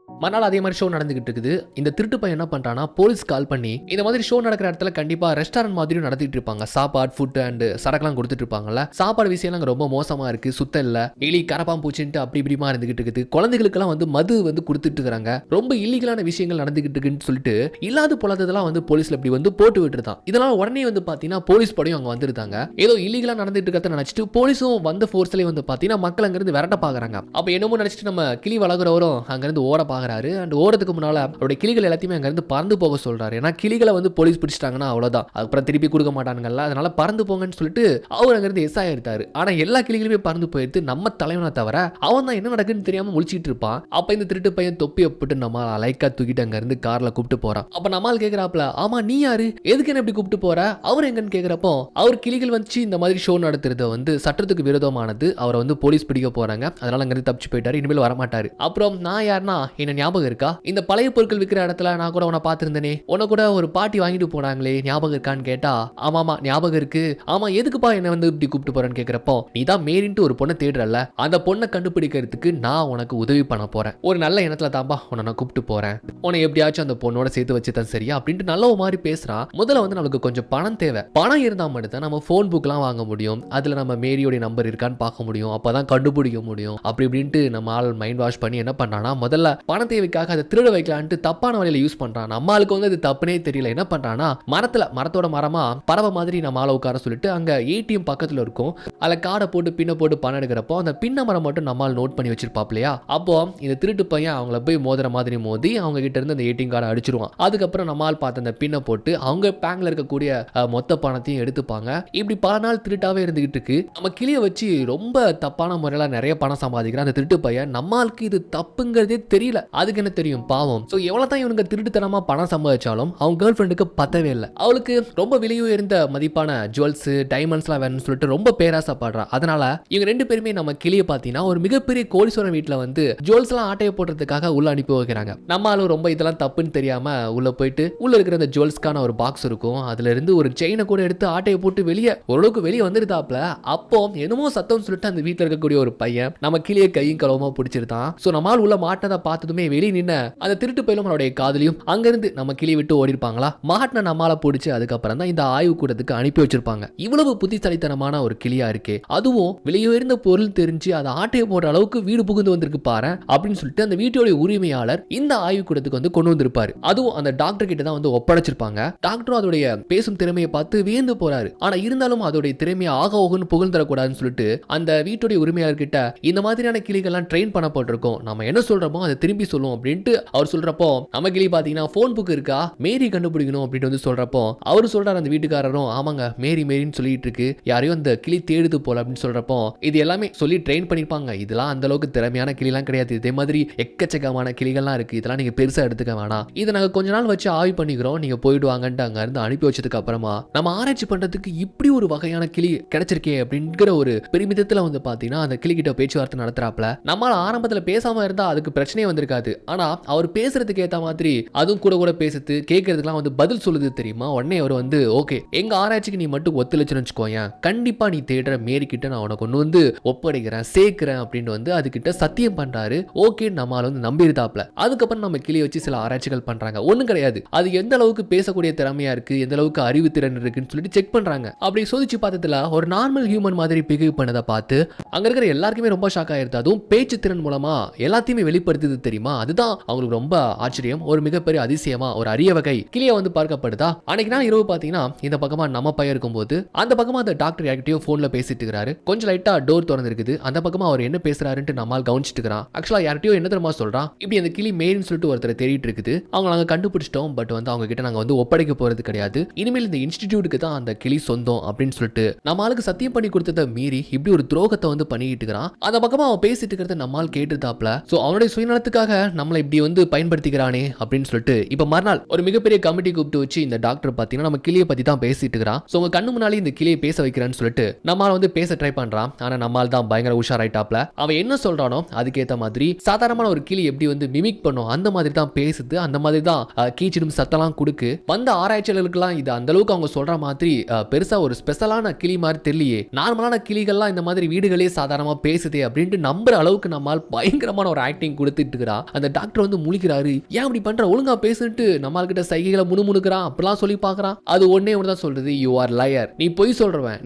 மறுநாள் அதே மாதிரி ஷோ நடந்துகிட்டு இருக்குது. இந்த திருட்டு பையன் என்ன பண்றானா போலீஸ் கால் பண்ணி இந்த மாதிரி ஷோ நடக்கிற இடத்துல கண்டிப்பா ரெஸ்டாரண்ட் மாதிரியும் நடத்திட்டு இருப்பாங்க, சாப்பாடு ஃபுட் அண்ட் சரக்குலாம் கொடுத்துட்டு இருப்பாங்கல்ல, சாப்பாடு விஷயம் ரொம்ப மோசமா இருக்கு, சுத்தம் இல்ல, எலி கரப்பான் பூச்சின்ட்டு அப்படி இப்படிமா இருந்துகிட்டு இருக்குது, குழந்தைகளுக்கெல்லாம் வந்து மது வந்து கொடுத்துட்டு இருக்காங்க, ரொம்ப இல்லீகலான விஷயங்கள் நடந்துகிட்டு இருக்குன்னு சொல்லிட்டு இல்லாத பொல்லாததெல்லாம் வந்து போலீஸ்ல இப்படி வந்து போட்டு விட்டுருதான். இதெல்லாம் உடனே வந்து பாத்தீங்கன்னா போலீஸ் படையும் அங்க வந்துருந்தாங்க. ஏதோ இல்லீகலா நடந்துட்டு இருக்கிறத நினைச்சிட்டு போலீஸும் வந்த ஃபோர்ஸ்லயே வந்து பாத்தீங்கன்னா மக்கள் அங்கிருந்து விரட்ட பாக்குறாங்க. அப்ப என்னமோ நினைச்சிட்டு நம்ம கிளி வளர்க்குறவரும் அங்கிருந்து ஓட பாக்குறாரு. அண்ட் ஓடுறதுக்கு முன்னால அவருடைய கிளிகள் எல்லாத்தையுமே அங்க இருந்து பறந்து போக சொல்றாரு. ஏன்னா கிளிகளை வந்து போலீஸ் பிடிச்சிட்டாங்கன்னா அவ்வளவுதான், அப்புறம் திருப்பி கொடுக்க மாட்டானுங்கல்ல, அதனால பறந்து போங்கன்னு சொல்லிட்டு அவர் அங்க இருந்து எஸ் ஆயிருத்தாரு. ஆனா எல்லா கிளிகளுமே பறந்து போயிடுது, நம்ம தலைவனை தவிர அவன் தான் என்ன நடக்குன்னு தெரியாம முழிச்சிட்டு இருப்பான். அப்ப இந்த திருட்டு பையன் தொப்பியை போட்டு நம்ம லைக்கா தூக்கிட்டு அங்க இருந்து கார்ல கூப்பிட்டு போறான். அப்ப நம்மால் கேக்குறாப்ல, ஆமா நீ யாரு, எதுக்கு என்ன இப்படி கூப்பிட்டு போற, அவர் எங்கன்னு கேக்குறப்போ அவர் கிளிகள் வச்சு இந்த மாதிரி ஷோ நடத்துறது வந்து சட்டத்துக்கு விரோதமானது, அவரை வந்து போலீஸ் பிடிக்க போறாங்க, அதனால அங்க இருந்து தப்பிச்சு போயிட்டாரு, இனிமேல் வரமாட்டாரு. அப்புறம் நான் யாருன்னா என்ன ஞாபகம் இருக்கா, இந்த பழைய பொருட்கள் விற்கிற இடத்துல நான் கூட உன்னை பார்த்திருந்தேனே, உன்னை கூட ஒரு பாட்டி வாங்கிட்டு போனாங்களே ஞாபகம் இருக்கான்னு கேட்டா ஆமாமா ஞாபகம் இருக்கு, ஆமா எதுக்குப்பா என்ன வந்து இப்படி கூப்பிட்டு போறேன்னு கேட்கிறப்போ நீ தான் மேரின்ட்டு ஒரு பொண்ணை தேடுறல, அந்த பொண்ணை கண்டுபிடிக்கிறதுக்கு நான் உனக்கு உதவி பண்ண போறேன், ஒரு நல்ல எண்ணத்துல தான்பா உன்னை நான் கூப்பிட்டு போறேன், உன்னை எப்படியாச்சும் அந்த பொண்ணோட சேர்த்து வச்சு தான் சரியா அப்படின்ட்டு நல்ல மாதிரி பேசுறான். முதல்ல வந்து நமக்கு கொஞ்சம் பணம் தேவை, பணம் இருந்தா மட்டும் நம்ம போன் புக்லாம் வாங்க முடியும், அதுல நம்ம மேரியோட நம்பர் இருக்கான்னு பார்க்க முடியும், அப்பதான் கண்டுபிடிக்க முடியும், அப்படி இப்படின்ட்டு நம்ம ஆள் மைண்ட் வாஷ் பண்ணி என்ன பண்றானா முதல்ல பண தேவைக்காக அதை திருட வைக்கலான்ட்டு தப்பான வழியில யூஸ் பண்றான். நம்மளுக்கு வந்து அது தப்புனே தெரியல, என்ன பண்றானா மரத்தோட மரமா பறவை மாதிரி நம்ம ஆள உட்கார சொல்லிட்டு அங்க ஏடிஎம் பக்கத்துல இருக்கும், அதுல கார்டை போட்டு பின்ன போட்டு பணம் எடுக்கிறப்போ அந்த பின்ன மரம் மட்டும் நம்மால் நோட் பண்ணி வச்சிருப்பாப்லையா. அப்போ இந்த திருட்டு பையன் அவங்கள போய் மோதிர மாதிரி மோதி அவங்க கிட்ட இருந்து அந்த ஏடிஎம் கார்டை அடிச்சிருவான். அதுக்கப்புறம் நம்மால் பார்த்த அந்த பின்ன போட்டு அவங்க பேங்க்ல இருக்கக்கூடிய மொத்த பணத்தையும் எடுத்துப்பாங்க. இப்படி பல நாள் திருட்டாவே இருந்துகிட்டு இருக்கு. நம்ம கிளியை வச்சு ரொம்ப தப்பான முறையில நிறைய பணம் சம்பாதிக்கிற அந்த திருட்டு பையன் நம்மளுக்கு இது தப்புங்கிறதே தெரியல, அதுக்கு என்ன தெரியும் பாவம். சோ எவ்வளவுதான் இவனுங்க திருட்டுத்தனமா பணம் சம்பாதிச்சாலும் அவங்க கேர்ள் ஃப்ரெண்டுக்கு பத்தவே இல்லை. அவளுக்கு ரொம்ப விலையுயர்ந்த மதிப்பான ஜுவல்ஸ் டைமண்ட்ஸ்லாம் வேணும்னு சொல்லிட்டு ரொம்ப பேராசைப்படுறா. அதனால இவங்க ரெண்டு பேருமே நம்ம கிளியை பார்த்தீங்கன்னா ஒரு மிகப்பெரிய கோடீஸ்வரன் வீட்டுல வந்து ஜுவல்ஸ் எல்லாம் ஆட்டையை போடுறதுக்காக உள்ள அனுப்பி வைக்கிறாங்க. நம்மளும் ரொம்ப இதெல்லாம் தப்புன்னு தெரியாம உள்ள போயிட்டு உள்ள இருக்கிற அந்த ஜுவல்ஸ்க்கான ஒரு பாக்ஸ் இருக்கும், அதுல இருந்து ஒரு செயினை கூட எடுத்து ஆட்டையை போட்டு வெளியே ஓரளவுக்கு வெளியே வந்துருதாப்ல. அப்போ என்னமோ சத்தம் சொல்லிட்டு அந்த வீட்டுல இருக்கக்கூடிய ஒரு பையன் நம்ம கிளியை கையும் களவுமா பிடிச்சிருந்தான். சோ நம்மால் உள்ள மாட்டதை பார்த்ததுமே வெளியே நின்ன அந்த திருட்டு பையிலும் அவருடைய காதலியும் அங்கிருந்து நம்ம கிளி விட்டு ஓடி இருப்பாங்களா. மாட்டின நம்மால பிடிச்சி அதுக்கப்புறம் தான் இந்த ஆய்வு கூடத்துக்கு அனுப்பி வச்சிருப்பாங்க. இவ்வளவு புத்திசாலித்தனமான ஒரு கிளியா இருக்கே, அதுவும் விலையுயர்ந்த பொருள் தெரிஞ்சு அதை ஆட்டையை போடுற அளவுக்கு வீடு புகுந்து வந்திருக்கு பாரு அப்படின்னு சொல்லிட்டு அந்த வீட்டோட உரிமையாளர் இந்த ஆய்வு கூடத்துக்கு வந்து கொண்டு வந்திருப்பாரு. அதுவும் அந்த டாக்டர் கிட்ட தான் வந்து ஒப்படைச்சிருப்பாங்க. டாக்டரும் அதோடைய பேசும் திறமையை பார்த்து வியந்து போறாரு. ஆனா இருந்தாலும் அதோடைய திறமையை ஆக ஓகுன்னு புகழ்ந்துடக்கூடாதுன்னு சொல்லிட்டு அந்த வீட்டுடைய உரிமையாளர் கிட்ட இந்த மாதிரியான கிளிகள்லாம் ட்ரெயின் பண்ணப்பட்டிருக்கோம், நம்ம என்ன சொல்றோமோ அதை திரும்பி சொல்லும் அப்படின்ட்டு அவர் சொல்றப்போ நம்ம கிளி பாத்தீங்கன்னா போன் புக் இருக்கா மேரி கண்டுபிடிக்கணும் அப்படின்னு வந்து சொல்றப்போ அவரு சொல்றாரு அந்த வீட்டுக்காரரும் ஆமாங்க மேரி மேரின்னு சொல்லிட்டு இருக்கு யாரையும் அந்த கிளி தேடுது போல அப்படின்னு சொல்றப்போ இது எல்லாமே சொல்லி ட்ரெயின் பண்ணிருப்பாங்க இதெல்லாம் அந்த அளவுக்கு திறமையான கிளிலாம் கிடையாது இதே மாதிரி எக்கச்சக்கமான கிளிகள்லாம் இருக்கு இதெல்லாம் நீங்க பெருசா எடுத்துக்க வேணாம் இதை நாங்க கொஞ்ச நாள் வச்சு ஆய்வு பண்ணிக்கிறோம் நீங்க போயிடுவாங்கன்ட்டு அங்க இருந்து அனுப்பி வச்சதுக்கு அப்புறமா நம்ம ஆராய்ச்சி பண்றதுக்கு இப்படி ஒரு வகையான கிளி கிடைச்சிருக்கே அப்படிங்கிற ஒரு பெருமிதத்துல வந்து பாத்தீங்கன்னா அந்த கிளி கிட்ட பேச்சுவார்த்தை நடத்துறாப்ல நம்மளால ஆரம்பத்துல பேசாம இருந்தா அதுக்கு பிரச்சனையே வந்திருக்காது ஆனா அவர் பேசுறதுக்கு ஏத்த மாதிரி அதுவும் கூட கூட பேசுது கேட்கறதுக்குலாம் வந்து பதில் சொல்லுது தெரியுமா உடனே அவர் வந்து ஓகே எங்க ஆராய்ச்சிக்கு நீ மட்டும் ஒத்துழைச்சுன்னு வச்சுக்கோயேன் கண்டிப்பா நீ தேடுற மேரி கிட்ட நான் உனக்கு கொண்டு வந்து ஒப்படைக்கிறேன் சேர்க்கிறேன் அப்படின்னு வந்து அதுகிட்ட சத்தியம் பண்றாரு ஓகே நம்மால வந்து நம்பியிருந்தாப்ல அதுக்கப்புறம் நம்ம கிளியை வச்சு சில ஆராய்ச்சிகள் பண்றாங்க ஒண்ணும் கிடையாது அது எந்த அளவுக்கு பேசக்கூடிய திறமையா இருக்கு எந்த அளவுக்கு அறிவு திறன் இருக்குன்னு சொல்லிட்டு செக் பண்றாங்க அப்படி சோதிச்சு பார்த்ததுல ஒரு நார்மல் ஹியூமன் மாதிரி பிஹேவ் பண்ணதை பார்த்து அங்க இருக்கிற எல்லாருக்குமே ரொம்ப ஷாக் ஆயிருது அதுவும் பேச்சு திறன் மூலமா எல்லாத்தையுமே வெளிப்படுத்துது தெரியுமா அதுதான் அவங்களுக்கு ரொம்ப ஆச்சரியம் ஒரு மிகப்பெரிய அதிசயமா ஒரு அரிய வகை கிளியை வந்து பார்க்கப்படுதா அன்னைக்கு நாள் இரவு பாத்தீங்கன்னா இந்த பக்கமா நம்ம பையன் இருக்கும்போது அந்த பக்கமா அந்த டாக்டர் யார்கிட்டயோ போன்ல பேசிட்டு இருக்காரு கொஞ்சம் லைட்டா டோர் திறந்து இருக்குது அந்த பக்கமா அவர் என்ன பேசுறாருன்னு நம்மால் கவனிச்சிட்டு இருக்கிறான் ஆக்சுவலா யார்கிட்டயோ என்ன தெரியுமா சொல்றான் இப்படி அந்த கிளி மேரின்னு சொல்லிட்டு ஒருத்தர் தேடிட்டு இருக்குது அவங்க நாங்க கண்டுபிடிச்சிட்டோம் பட் வந்து அவங்க கிட்ட நாங்க வந்து ஒப்படைக்க போறது கிடையாது இனிமேல் இந்த இன்ஸ்டிடியூட்டுக்கு தான் அந்த கிளி சொந்தம் அப்படின்னு சொல்லிட்டு நம்ம ஆளுக்கு சத்தியம் பண்ணி கொடுத்ததை மீறி இப்படி ஒரு துரோகத்தை வந்து பண்ணிட்டு இருக்கிறான் அந்த பக்கமா அவன் பேசிட்டு இருக்கிறத நம்மால் கேட்டுதாப்ல சோ அவனுடைய சுயநலத்துக்காக நம்மளை இப்படி வந்து பயன்படுத்திக்கிறானே அப்படின்னு சொல்லிட்டு இப்ப மறுநாள் ஒரு மிகப்பெரிய கமிட்டி கூப்பிட்டு வச்சு இந்த டாக்டர் பாத்தீங்கன்னா நம்ம கிளியை பத்தி தான் பேசிட்டு இருக்கிறான் சோ உங்க கண்ணு முன்னாடி இந்த கிளியை பேச வைக்கிறான்னு சொல்லிட்டு நம்மால் வந்து பேச ட்ரை பண்றான் ஆனா நம்மால் தான் பயங்கர உஷாராயிட்டாப்ல அவன் என்ன சொல்றானோ அதுக்கேத்த மாதிரி சாதாரணமான ஒரு கிளி எப்படி வந்து மிமிக் பண்ணும் அந்த மாதிரி தான் பேசுது அந்த மாதிரி தான் கீச்சிடும் சத்தம்லாம் கொடுக்கு வந்த ஆராய்ச்சியாளர்களுக்கெல்லாம் இது அந்த அளவுக்கு அவங்க சொல்ற மாதிரி பெருசா ஒரு ஸ்பெஷலான கிளி மாதிரி தெரியலையே நார்மலான கிளிகள்லாம் இந்த மாதிரி வீடுகளே சாதாரணமா பேசுதே அப்படின்ட்டு நம்புற அளவுக்கு நம்மால் பயங்கரமான ஒரு ஆக்டிங் கொடுத்துட்டு இருக்கிறான் அந்த டாக்டர் வந்து முழிக்கிறாரு ஏன் அப்படி பண்ற ஒழுங்கா பேசிட்டு நம்மால் கிட்ட சைகைகளை முணுமுணுக்கிறான் அப்படிலாம் சொல்லி பார்க்கறான் அது ஒன்னே ஒன்று தான் சொல்றது யூ ஆர் லயர் நீ பொய் சொல்றவன்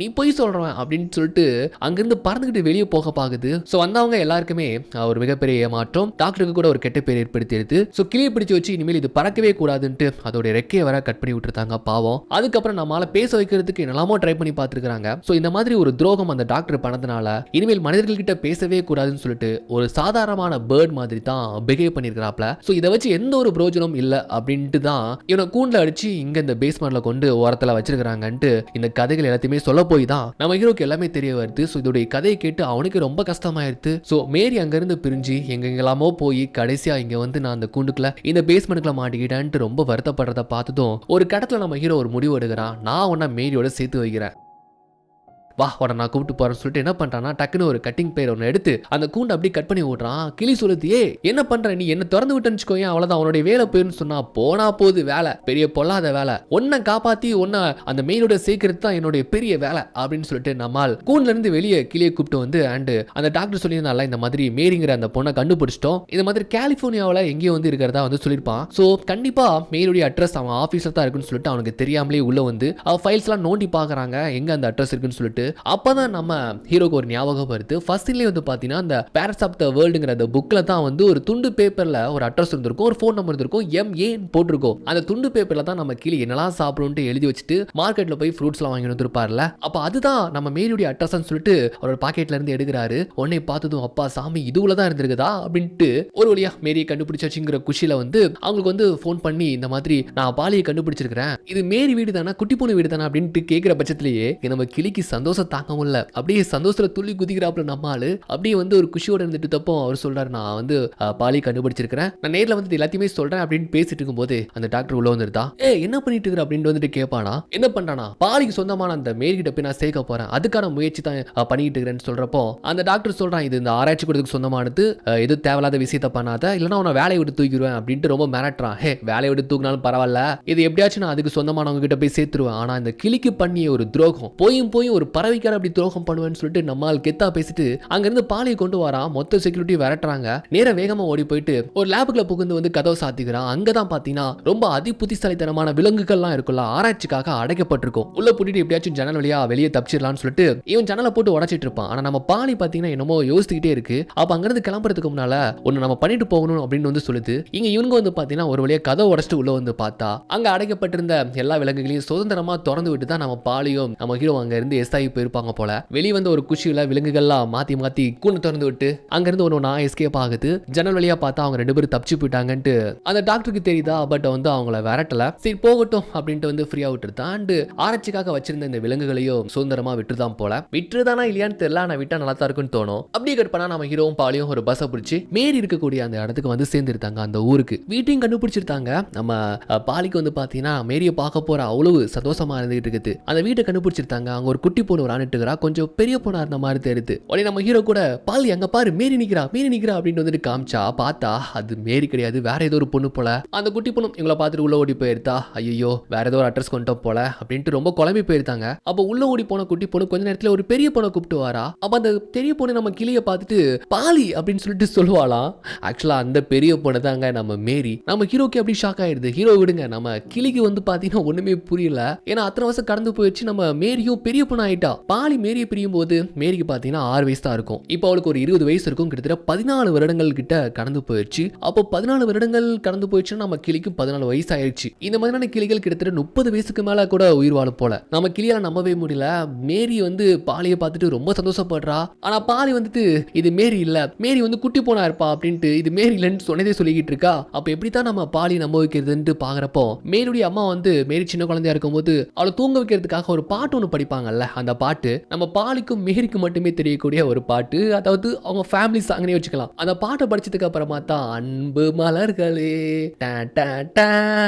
அப்படின்னு சொல்லிட்டு அங்கிருந்து பறந்துகிட்டு வெளியே போக பாக்குது சோ வந்தவங்க எல்லாருக்குமே ஒரு மிகப்பெரிய ஏமாற்றம் டாக்டருக்கு கூட ஒரு கெட்ட பேர் ஏற்படுத்திடுது சோ கிளியை பிடிச்சு வச்சு இனிமேல் இது பறக்கவே கூடாதுன்ட்டு அதோட ரெக்கையை வர கட் பண்ணி விட்டுருந்தாங்க பாவம் அதுக்கப்புறம் நம்மளால பேச வைக்கிறதுக்கு என்னெல்லாமோ ட்ரை பண்ணி பார்த்துருக்காங்க சோ இந்த மாதிரி ஒரு துரோகம் அந்த டாக்டர் பண்ணதுனால இனிமேல் மனிதர்கள் கிட்ட பேசவே கூடாதுன்னு சொல்லிட்டு ஒரு சாதாரணமான பேர்ட் மாதிரி தான் பிஹேவ் பண்ணிருக்கிறாப்ல சோ இதை வச்சு எந்த ஒரு பிரோஜனம் இல்ல அப்படின்ட்டு தான் இவனை கூண்டுல அடிச்சு இங்க இந்த பேஸ்மெண்ட்ல கொண்டு ஓரத்துல வச்சிருக்காங்கன்ட்டு இந்த கதைகள் எல்லாத்தையுமே சொல்ல போய் தான் நம்ம ஹீரோக்கு எல்லாமே தெரிய வருது சோ இதோட கதையை கேட்டு அவனுக்கு ரொம்ப கஷ்டமாயிருது சோ மேரி அங்க இருந்து பிரிஞ்சு எங்கெல்லாமோ போய் கடைசியா இங்க வந்து நான் அந்த கூண்டுக்குள்ள இந்த பேஸ்மெண்ட்குள்ள மாட்டிக்கிட்டேன்ட்டு ரொம்ப வருத்தப்படுறத பார்த்ததும் ஒரு கடத்துல நம்ம ஹீரோ ஒரு முடிவு எடுக்கிறான் நான் உன்னை மேரியோட சேர்த்து வைக்கிறேன் வா உடனே நான் கூப்பிட்டு போறேன்னு சொல்லிட்டு என்ன பண்றான்னா டக்குன்னு ஒரு கட்டிங் பேர் ஒன்று எடுத்து அந்த கூண்டை அப்படியே கட் பண்ணி விடுறான் கிளி சொல்லுது ஏ என்ன பண்ற நீ என்ன திறந்து விட்டுன்னு அவ்வளவுதான் அவனுடைய வேலை போயின்னு சொன்னா போனா போகுது வேலை பெரிய பொல்லாத வேலை ஒன்ன காப்பாத்தி ஒன்ன அந்த மெயினோட சேர்க்கறது தான் என்னுடைய பெரிய வேலை அப்படின்னு சொல்லிட்டு நம்மால் கூண்டுல இருந்து வெளியே கிளியை கூப்பிட்டு வந்து அண்ட் அந்த டாக்டர் சொல்லியிருந்தால இந்த மாதிரி மேரிங்கிற அந்த பொண்ணை கண்டுபிடிச்சிட்டோம் இந்த மாதிரி கலிபோர்னியாவில் எங்கேயோ வந்து இருக்கிறதா வந்து சொல்லியிருப்பான் ஸோ கண்டிப்பா மெயிலுடைய அட்ரஸ் அவன் ஆஃபீஸில் தான் இருக்குன்னு சொல்லிட்டு அவனுக்கு தெரியாமலே உள்ள வந்து அவன் ஃபைல்ஸ் எல்லாம் நோண்டி பாக்குறாங்க எங்க அந்த அட்ரஸ் இருக்குன்னு சொல்லிட்டு அப்பதான் நம்ம ஹீரோக்கு ஒரு ஞாபகம் வருது ஃபர்ஸ்ட் வந்து பாத்தீங்கன்னா அந்த பேரட்ஸ் ஆஃப் த வேர்ல்டுங்கிற அந்த புக்ல தான் வந்து ஒரு துண்டு பேப்பர்ல ஒரு அட்ரஸ் இருந்திருக்கும் ஒரு ஃபோன் நம்பர் இருந்திருக்கும் MA போட்டிருக்கும் அந்த துண்டு பேப்பர்ல தான் நம்ம கிளி என்னெல்லாம் சாப்பிடும்னு எழுதி வச்சுட்டு மார்க்கெட்ல போய் ஃப்ரூட்ஸ் எல்லாம் வாங்கி வந்துருப்பார்ல அப்ப அதுதான் நம்ம மேரியுடைய அட்ரஸ் சொல்லிட்டு அவரோட பாக்கெட்ல இருந்து எடுக்கிறாரு உடனே பார்த்ததும் அப்பா சாமி இதுல தான் இருந்திருக்குதா அப்படின்ட்டு ஒரு வழியா மேரியை கண்டுபிடிச்சாச்சுங்கிற குஷியில வந்து அவங்களுக்கு வந்து ஃபோன் பண்ணி இந்த மாதிரி நான் பாலியை கண்டுபிடிச்சிருக்கிறேன் இது மேரி வீடு தானே குட்டி பூனை வீடு தானே அப்படின்ட்டு கேட்கிற பட்சத்திலேயே நம்ம கிளிக்கு சந்தோஷம் தாங்க முடியல அப்படியே சந்தோஷத்துல துள்ளி குதிக்கிறாப்புல நம்மாலு அப்படியே வந்து ஒரு குஷியோட இருந்துட்டு தப்போ அவர் சொல்றாரு நான் வந்து பாலி கண்டுபிடிச்சிருக்கிறேன் நான் நேர்ல வந்து எல்லாத்தையுமே சொல்றேன் அப்படின்னு பேசிட்டு இருக்கும்போது அந்த டாக்டர் உள்ள வந்துருதா என்ன பண்ணிட்டு இருக்கிற அப்படின்னு வந்துட்டு கேட்பானா என்ன பண்றானா பாலிக்கு சொந்தமான அந்த மேரி கிட்ட போய் நான் சேர்க்க போறேன் அதுக்கான முயற்சி தான் பண்ணிட்டு இருக்கிறேன்னு சொல்றப்போ அந்த டாக்டர் சொல்றான் இது இந்த ஆராய்ச்சி கூடத்துக்கு சொந்தமானது எது தேவையில்லாத விஷயத்த பண்ணாத இல்லைன்னா உன வேலையை விட்டு தூக்கிடுவேன் அப்படின்ட்டு ரொம்ப மிரட்டுறான் வேலையை விட்டு தூக்கினாலும் பரவாயில்ல இது எப்படியாச்சும் நான் அதுக்கு சொந்தமானவங்க கிட்ட போய் சேர்த்துருவேன் ஆனா இந்த கிளிக்கு பண்ணிய ஒரு துரோகம் போயும் ஒரு பறவைக்கார அப்படி துரோகம் பண்ணுவேன்னு சொல்லிட்டு நம்மால் கெத்தா பேசிட்டு அங்கிருந்து பாலியை கொண்டு வரான் மொத்த செக்யூரிட்டி விரட்டுறாங்க நேர வேகமா ஓடி போயிட்டு ஒரு லேபுக்குள்ள புகுந்து வந்து கதவை சாத்திக்கிறான் அங்கதான் பாத்தீங்கன்னா ரொம்ப புத்திசாலித்தனமான விலங்குகள்லாம் இருக்குல்ல ஆராய்ச்சிக்காக அடைக்கப்பட்டிருக்கும் உள்ள பூட்டிட்டு எப்படியாச்சும் ஜன்னல் வழியா வெளியே தப்பிச்சிடலாம்னு சொல்லிட்டு இவன் ஜன்னலை போட்டு உடைச்சிட்டு இருப்பான் ஆனா நம்ம பாலி பாத்தீங்கன்னா என்னமோ யோசிச்சுக்கிட்டே இருக்கு அப்ப அங்கிருந்து கிளம்புறதுக்கு முன்னால ஒன்னு நம்ம பண்ணிட்டு போகணும் அப்படின்னு வந்து சொல்லுது இங்க இவங்க வந்து பாத்தீங்கன்னா ஒரு வழியா கதவை உடைச்சிட்டு உள்ள வந்து பார்த்தா அங்க அடைக்கப்பட்டிருந்த எல்லா விலங்குகளையும் சுதந்திரமா திறந்து விட்டு தான் நம்ம பாலியும் நம்ம ஹீரோ அங்க இருந்து எஸ்ஐ போயிருப்பாங்க போல. வெளியே வந்து ஒரு குஷியில விலங்குகள்லாம் மாத்தி மாத்தி கூண்டு திறந்து விட்டு அங்கிருந்து ஒன்று எஸ்கேப் ஆகுது. ஜன்னல் வழியா பார்த்தா அவங்க 2 பேரும் தப்பிச்சு போயிட்டாங்கன்ட்டு அந்த டாக்டருக்கு தெரியுதா. பட் வந்து அவங்கள விரட்டல. சரி போகட்டும் அப்படின்ட்டு வந்து ஃப்ரீயா விட்டுருதான். அண்ட் ஆராய்ச்சிக்காக வச்சிருந்த இந்த விலங்குகளையும் சுதந்திரமா விட்டுதான் போல. விட்டுதானா இல்லையான்னு தெரியல. நான் விட்டா நல்லா தான் இருக்குன்னு தோணும். அப்படியே கட் பண்ணா நம்ம ஹீரோவும் பாலியும் ஒரு பஸ்ஸை பிடிச்சி மேரி இருக்கக்கூடிய அந்த இடத்துக்கு வந்து சேர்ந்துருத்தாங்க. அந்த ஊருக்கு வீட்டையும் கண்டுபிடிச்சிருத்தாங்க. நம்ம பாலிக்கு வந்து பாத்தீங்கன்னா மேரியை பார்க்க போற அவ்வளவு சந்தோஷமா இருந்துகிட்டு இருக்குது. அந்த வீட்டை கண்டுபிடிச்சிருத்தாங்க. அங்க ஒரு குட்டி பொண்ணு விளாண்டுட்டுக்கிறா. கொஞ்சம் பெரிய பொண்ணா இருந்த மாதிரி தெரியுது. உடனே நம்ம ஹீரோ கூட பாலி அங்க பாரு மேரி நிக்கிறா அப்படின்னு வந்துட்டு காமிச்சா பார்த்தா அது மேரி கிடையாது, வேற ஏதோ ஒரு பொண்ணு போல. அந்த குட்டி பொண்ணு இவங்களை பார்த்துட்டு உள்ள ஓடி போயிருந்தா. ஐயோ வேற ஏதோ ஒரு அட்ரஸ் கொண்டு போல அப்படின்ட்டு ரொம்ப குழம்பி போயிருந்தாங்க. அப்ப உள்ள ஓடி போன குட்டி பொண்ணு கொஞ்ச நேரத்துல ஒரு பெரிய பொண்ணை கூப்பிட்டு வரா. அப்ப அந்த பெரிய பொண்ணு நம்ம கிளிய பார்த்துட்டு பாலி அப்படின்னு சொல்லிட்டு சொல்லுவாளாம். ஆக்சுவலா அந்த பெரிய பொண்ணு தாங்க நம்ம மேரி. நம்ம ஹீரோக்கு அப்படி ஷாக் ஆயிடுது. ஹீரோ விடுங்க, நம்ம கிளிக்கு வந்து பாத்தீங்கன்னா ஒண்ணுமே புரியல. ஏன்னா அத்தனை வருஷம் கடந்து போயிடுச்சு. நம்ம மேரியும் பெரிய பொண்ணு ஆயிட்டா. பாலி மேரியை பிரியும் போது மேரிக்கு பாத்தீங்கன்னா 6 வயசு தான் இருக்கும். இப்போ அவளுக்கு ஒரு 20 வயசு இருக்கும். கிட்டத்தட்ட 14 வருடங்கள் கிட்ட கடந்து போயிடுச்சு. அப்போ 14 வருடங்கள் கடந்து போயிடுச்சுன்னா நம்ம கிளிக்கு 14 வயசு ஆயிடுச்சு. இந்த மாதிரியான கிளிகள் கிட்டத்தட்ட 30 வயசுக்கு மேல கூட உயிர் வாழும் போல. நம்ம கிளியால நம்பவே முடியல. மேரி வந்து பாலியை பார்த்துட்டு ரொம்ப சந்தோஷப்படுறா. ஆனா பாலி வந்துட்டு இது மேரி இல்ல, மேரி வந்து குட்டி போனா இருப்பா அப்படின்ட்டு இது மேரி இல்லைன்னு சொன்னதே சொல்லிக்கிட்டு இருக்கா. அப்ப எப்படித்தான் நம்ம பாலி நம்ப வைக்கிறதுன்னு பாக்குறப்போ மேரியுடைய அம்மா வந்து மேரி சின்ன குழந்தையா இருக்கும்போது அவளை தூங்க வைக்கிறதுக்காக ஒரு பாட்டு ஒன்று படிப்பாங்கல்ல. அந்த பாட்டு நம்ம பாலிக்கும் மேரிக்கும் மட்டுமே தெரியக்கூடிய ஒரு பாட்டு. அதாவது அவங்க ஃபேமிலி சாங்னே வச்சுக்கலாம். அந்த பாட்டை படிச்சதுக்கு அப்புறமா தான் அன்பு மலர்களே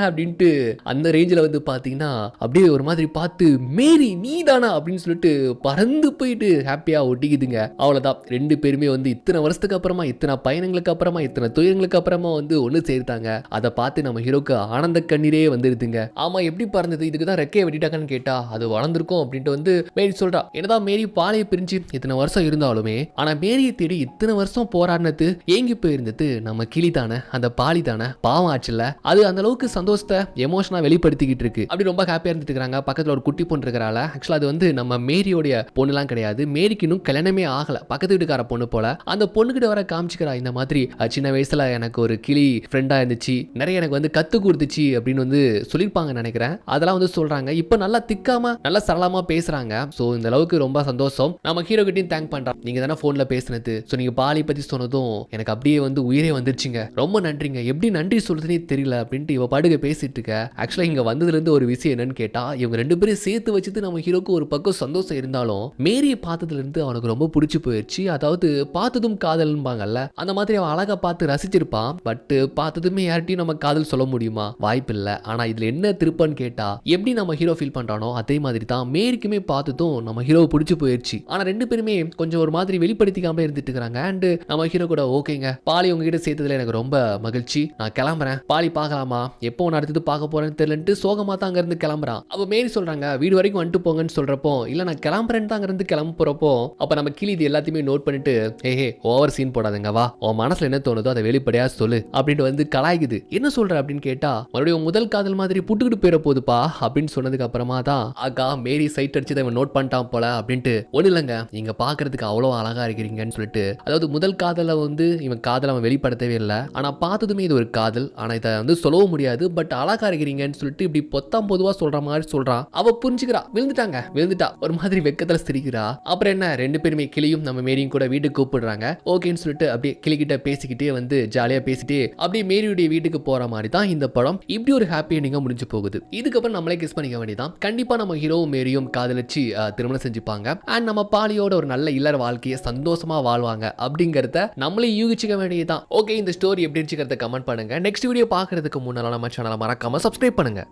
அப்படின்ட்டு அந்த ரேஞ்சில் வந்து பாத்தீங்கன்னா அப்படியே ஒரு மாதிரி பார்த்து மேரி நீதானா அப்படின்னு சொல்லிட்டு பறந்து போயிட்டு ஹாப்பியா ஒட்டிக்குதுங்க. அவ்வளவுதான். 2 பேருமே வந்து இத்தனை வருஷத்துக்கு அப்புறமா, இத்தனை பயணங்களுக்கு அப்புறமா, இத்தனை துயரங்களுக்கு அப்புறமா வந்து ஒண்ணு சேர்த்தாங்க. அதை பார்த்து நம்ம ஹீரோக்கு ஆனந்த கண்ணீரே வந்துருதுங்க. ஆமா எப்படி பறந்தது, இதுக்கு தான் ரெக்கையை வெட்டிட்டாங்கன்னு கேட்டா அது வளர்ந்துருக்கும் அப்படின்ட்டு வந்து மேரி சொல்றா. என்னதான் மேரி பாலையை பிரிஞ்சு இத்தனை வருஷம் இருந்தாலுமே ஆனா மேரியை தேடி இத்தனை வருஷம் போராடினது ஏங்கி போயிருந்தது நம்ம கிளி தானே, அந்த பாலி தானே. பாவம் ஆச்சுல்ல. அது அந்த அளவுக்கு சந்தோஷத்தை எமோஷனா வெளிப்படுத்திக்கிட்டு இருக்கு. அப்படி ரொம்ப ஹாப்பியா இருந்துட்டு இருக்காங்க. பக்கத்துல ஒரு குட்டி பொண்ணு இருக்கிறால. ஆக்சுவலா அது வந்து நம்ம மேரியோடைய பொண்ணுலாம் கிடையாது. மேரிக்கு இன்னும் கல்யாணமே ஆகல. பக்கத்து வீட்டுக்கார பொண்ணு போல. அந்த பொண்ணுகிட்ட வர காமிச்சுக்கிறா. இந்த மாதிரி சின்ன வயசுல எனக்கு ஒரு கிளி ஃப்ரெண்டா இருந்துச்சு, நிறைய எனக்கு வந்து கத்து கொடுத்துச்சு அப்படின்னு வந்து சொல்லியிருப்பாங்க நினைக்கிறேன். அதெல்லாம் வந்து சொல்றாங்க. இப்போ நல்லா திக்காம நல்லா சரளமா பேசுறாங்க. ஸோ இந்த அளவுக்கு ரொம்ப சந்தோஷம். நம்ம ஹீரோ கிட்டையும் தேங்க் பண்றோம். நீங்க தானே போன்ல பேசுனது. ஸோ நீங்க பாலி பத்தி சொன்னதும் எனக்கு அப்படியே வந்து உயிரே வந்துருச்சுங்க. ரொம்ப நன்றிங்க. எப்படி நன்றி சொல்றதுனே தெரியல அப்படின்ட்டு இவ பாடுக பேசிட்டு இருக்க. ஆக்சுவலா இங்க வந்ததுல இருந்து ஒரு விஷயம் என்னன்னு கேட்டா இவங்க 2 பேரும் சேர்த்து வச்சுட்டு நம்ம ஹீரோக்கு ஒரு பக்கம் சந்தோஷம் இருந்தாலும் மேரியை பார்த்ததுல இருந்து அவனுக்கு ரொம்ப பிடிச்சு போயிடுச்சு. அதாவது பார்த்ததும் காதல்பாங்கல்ல, அந்த மாதிரி அவன் அழகா பார்த்து ரசிச்சிருப்பான். பட் பார்த்ததுமே யார்ட்டையும் நம்ம காதல் சொல்ல முடியுமா? வாய்ப்பு இல்ல. ஆனா இதுல என்ன திருப்பன்னு கேட்டா எப்படி நம்ம ஹீரோ ஃபீல் பண்றானோ அதே மாதிரி தான் மேரிக்குமே பார்த்ததும் நம்ம ஹீரோ பிடிச்சு போயிடுச்சு. ஆனா 2 பேருமே கொஞ்சம் ஒரு மாதிரி வெளிப்படுத்திக்காம இருந்துட்டு இருக்காங்க. அண்ட் நம்ம ஹீரோ கூட ஓகேங்க பாலி உங்ககிட்ட சேர்த்ததுல எனக்கு ரொம்ப மகிழ்ச்சி, நான் கிளம்புறேன். பாலி பார்க்கலாமா, எப்போ அடுத்தது பார்க்க போறேன்னு தெரியலன்ட்டு சோகமா தான் அங்க இருந்து கிளம்புறான். அப்ப மேரி சொல்றாங்க வீடு வரைக்கும் வந்துட்டு போங்கன்னு சொல்றப்போ இல்ல நான் கிளம்புறேன்னு தான் அங்க இருந்து கிளம்ப போறப்போ அப்ப நம்ம கிளி இது எல்லாத்தையுமே நோட் பண்ணிட்டு ஹே ஓவர் சீன் போடாதங்க, வா உன் மனசுல என்ன தோணுதோ அதை வெளிப்படையா சொல்லு அப்படின்ட்டு வந்து கலாய்க்குது. என்ன சொல்ற அப்படின்னு கேட்டா மறுபடியும் முதல் காதல் மாதிரி புட்டுக்கிட்டு போயிட போகுதுப்பா அப்படின்னு சொன்னதுக்கு அப்புறமா தான் ஆகா மேரி சைட் அடிச்சு இவன் நோட் பண்ணிட்டான் போல அப்படின்ட்டு. ஒண்ணு இல்லைங்க, நீங்க பாக்குறதுக்கு அவ்வளவு அழகா இருக்கிறீங்கன்னு சொல்லிட்டு, அதாவது முதல் காதல வந்து இவன் காதல் அவன் வெளிப்படுத்தவே இல்லை. ஆனா பார்த்ததுமே இது ஒரு காதல், ஆனா இதை வந்து சொல்லவும் முடியாது. பட் அழகா இருக்கிறீங்கன்னு சொல்லிட்டு இப்படி பொத்தாம் பொதுவா சொல்ற மாதிரி சொல்றான். அவ புரிஞ்சுக்கிறா. விழுந்துட்டா ஒரு மாதிரி வெக்கத்துல சிரிக்கிறா. அப்புறம் என்ன 2 பேருமே கிளியும் நம்ம மேரியும் கூட வீட்டுக்கு கூப்பிடுறாங்க. ஓகேன்னு சொல்லிட்டு அப்படியே கிளிக்கிட்ட பேசிக்கிட்டே வந்து ஜாலியா பேசிட்டு அப்படியே மேரியுடைய வீட்டுக்கு போற மாதிரி தான் இந்த படம். இப்படி ஒரு ஹாப்பி எண்டிங்கா முடிஞ்சு போகுது. இதுக்கப்புறம் நம்மளே கிஸ் பண்ணிக்க வேண்டியதான். கண்டிப்பா நம்ம ஹீரோவும் மேரியும் காதலிச்சு திருமணம் செஞ்சுப்பாங்க. அண்ட் நம்ம பாலியோட ஒரு நல்ல இல்லற வாழ்க்கையை சந்தோஷமா வாழ்வாங்க அப்படிங்கறத நம்மளே யூகிச்சுக்க வேண்டியதான். ஓகே, இந்த ஸ்டோரி எப்படி இருந்துச்சுங்கிறத கமெண்ட் பண்ணுங்க. நெக்ஸ்ட் வீடியோ பார்க்கறதுக்கு முன்னால நம்ம சேனலை மறக்காம சப்ஸ்கிரைப் பண்ணுங்க.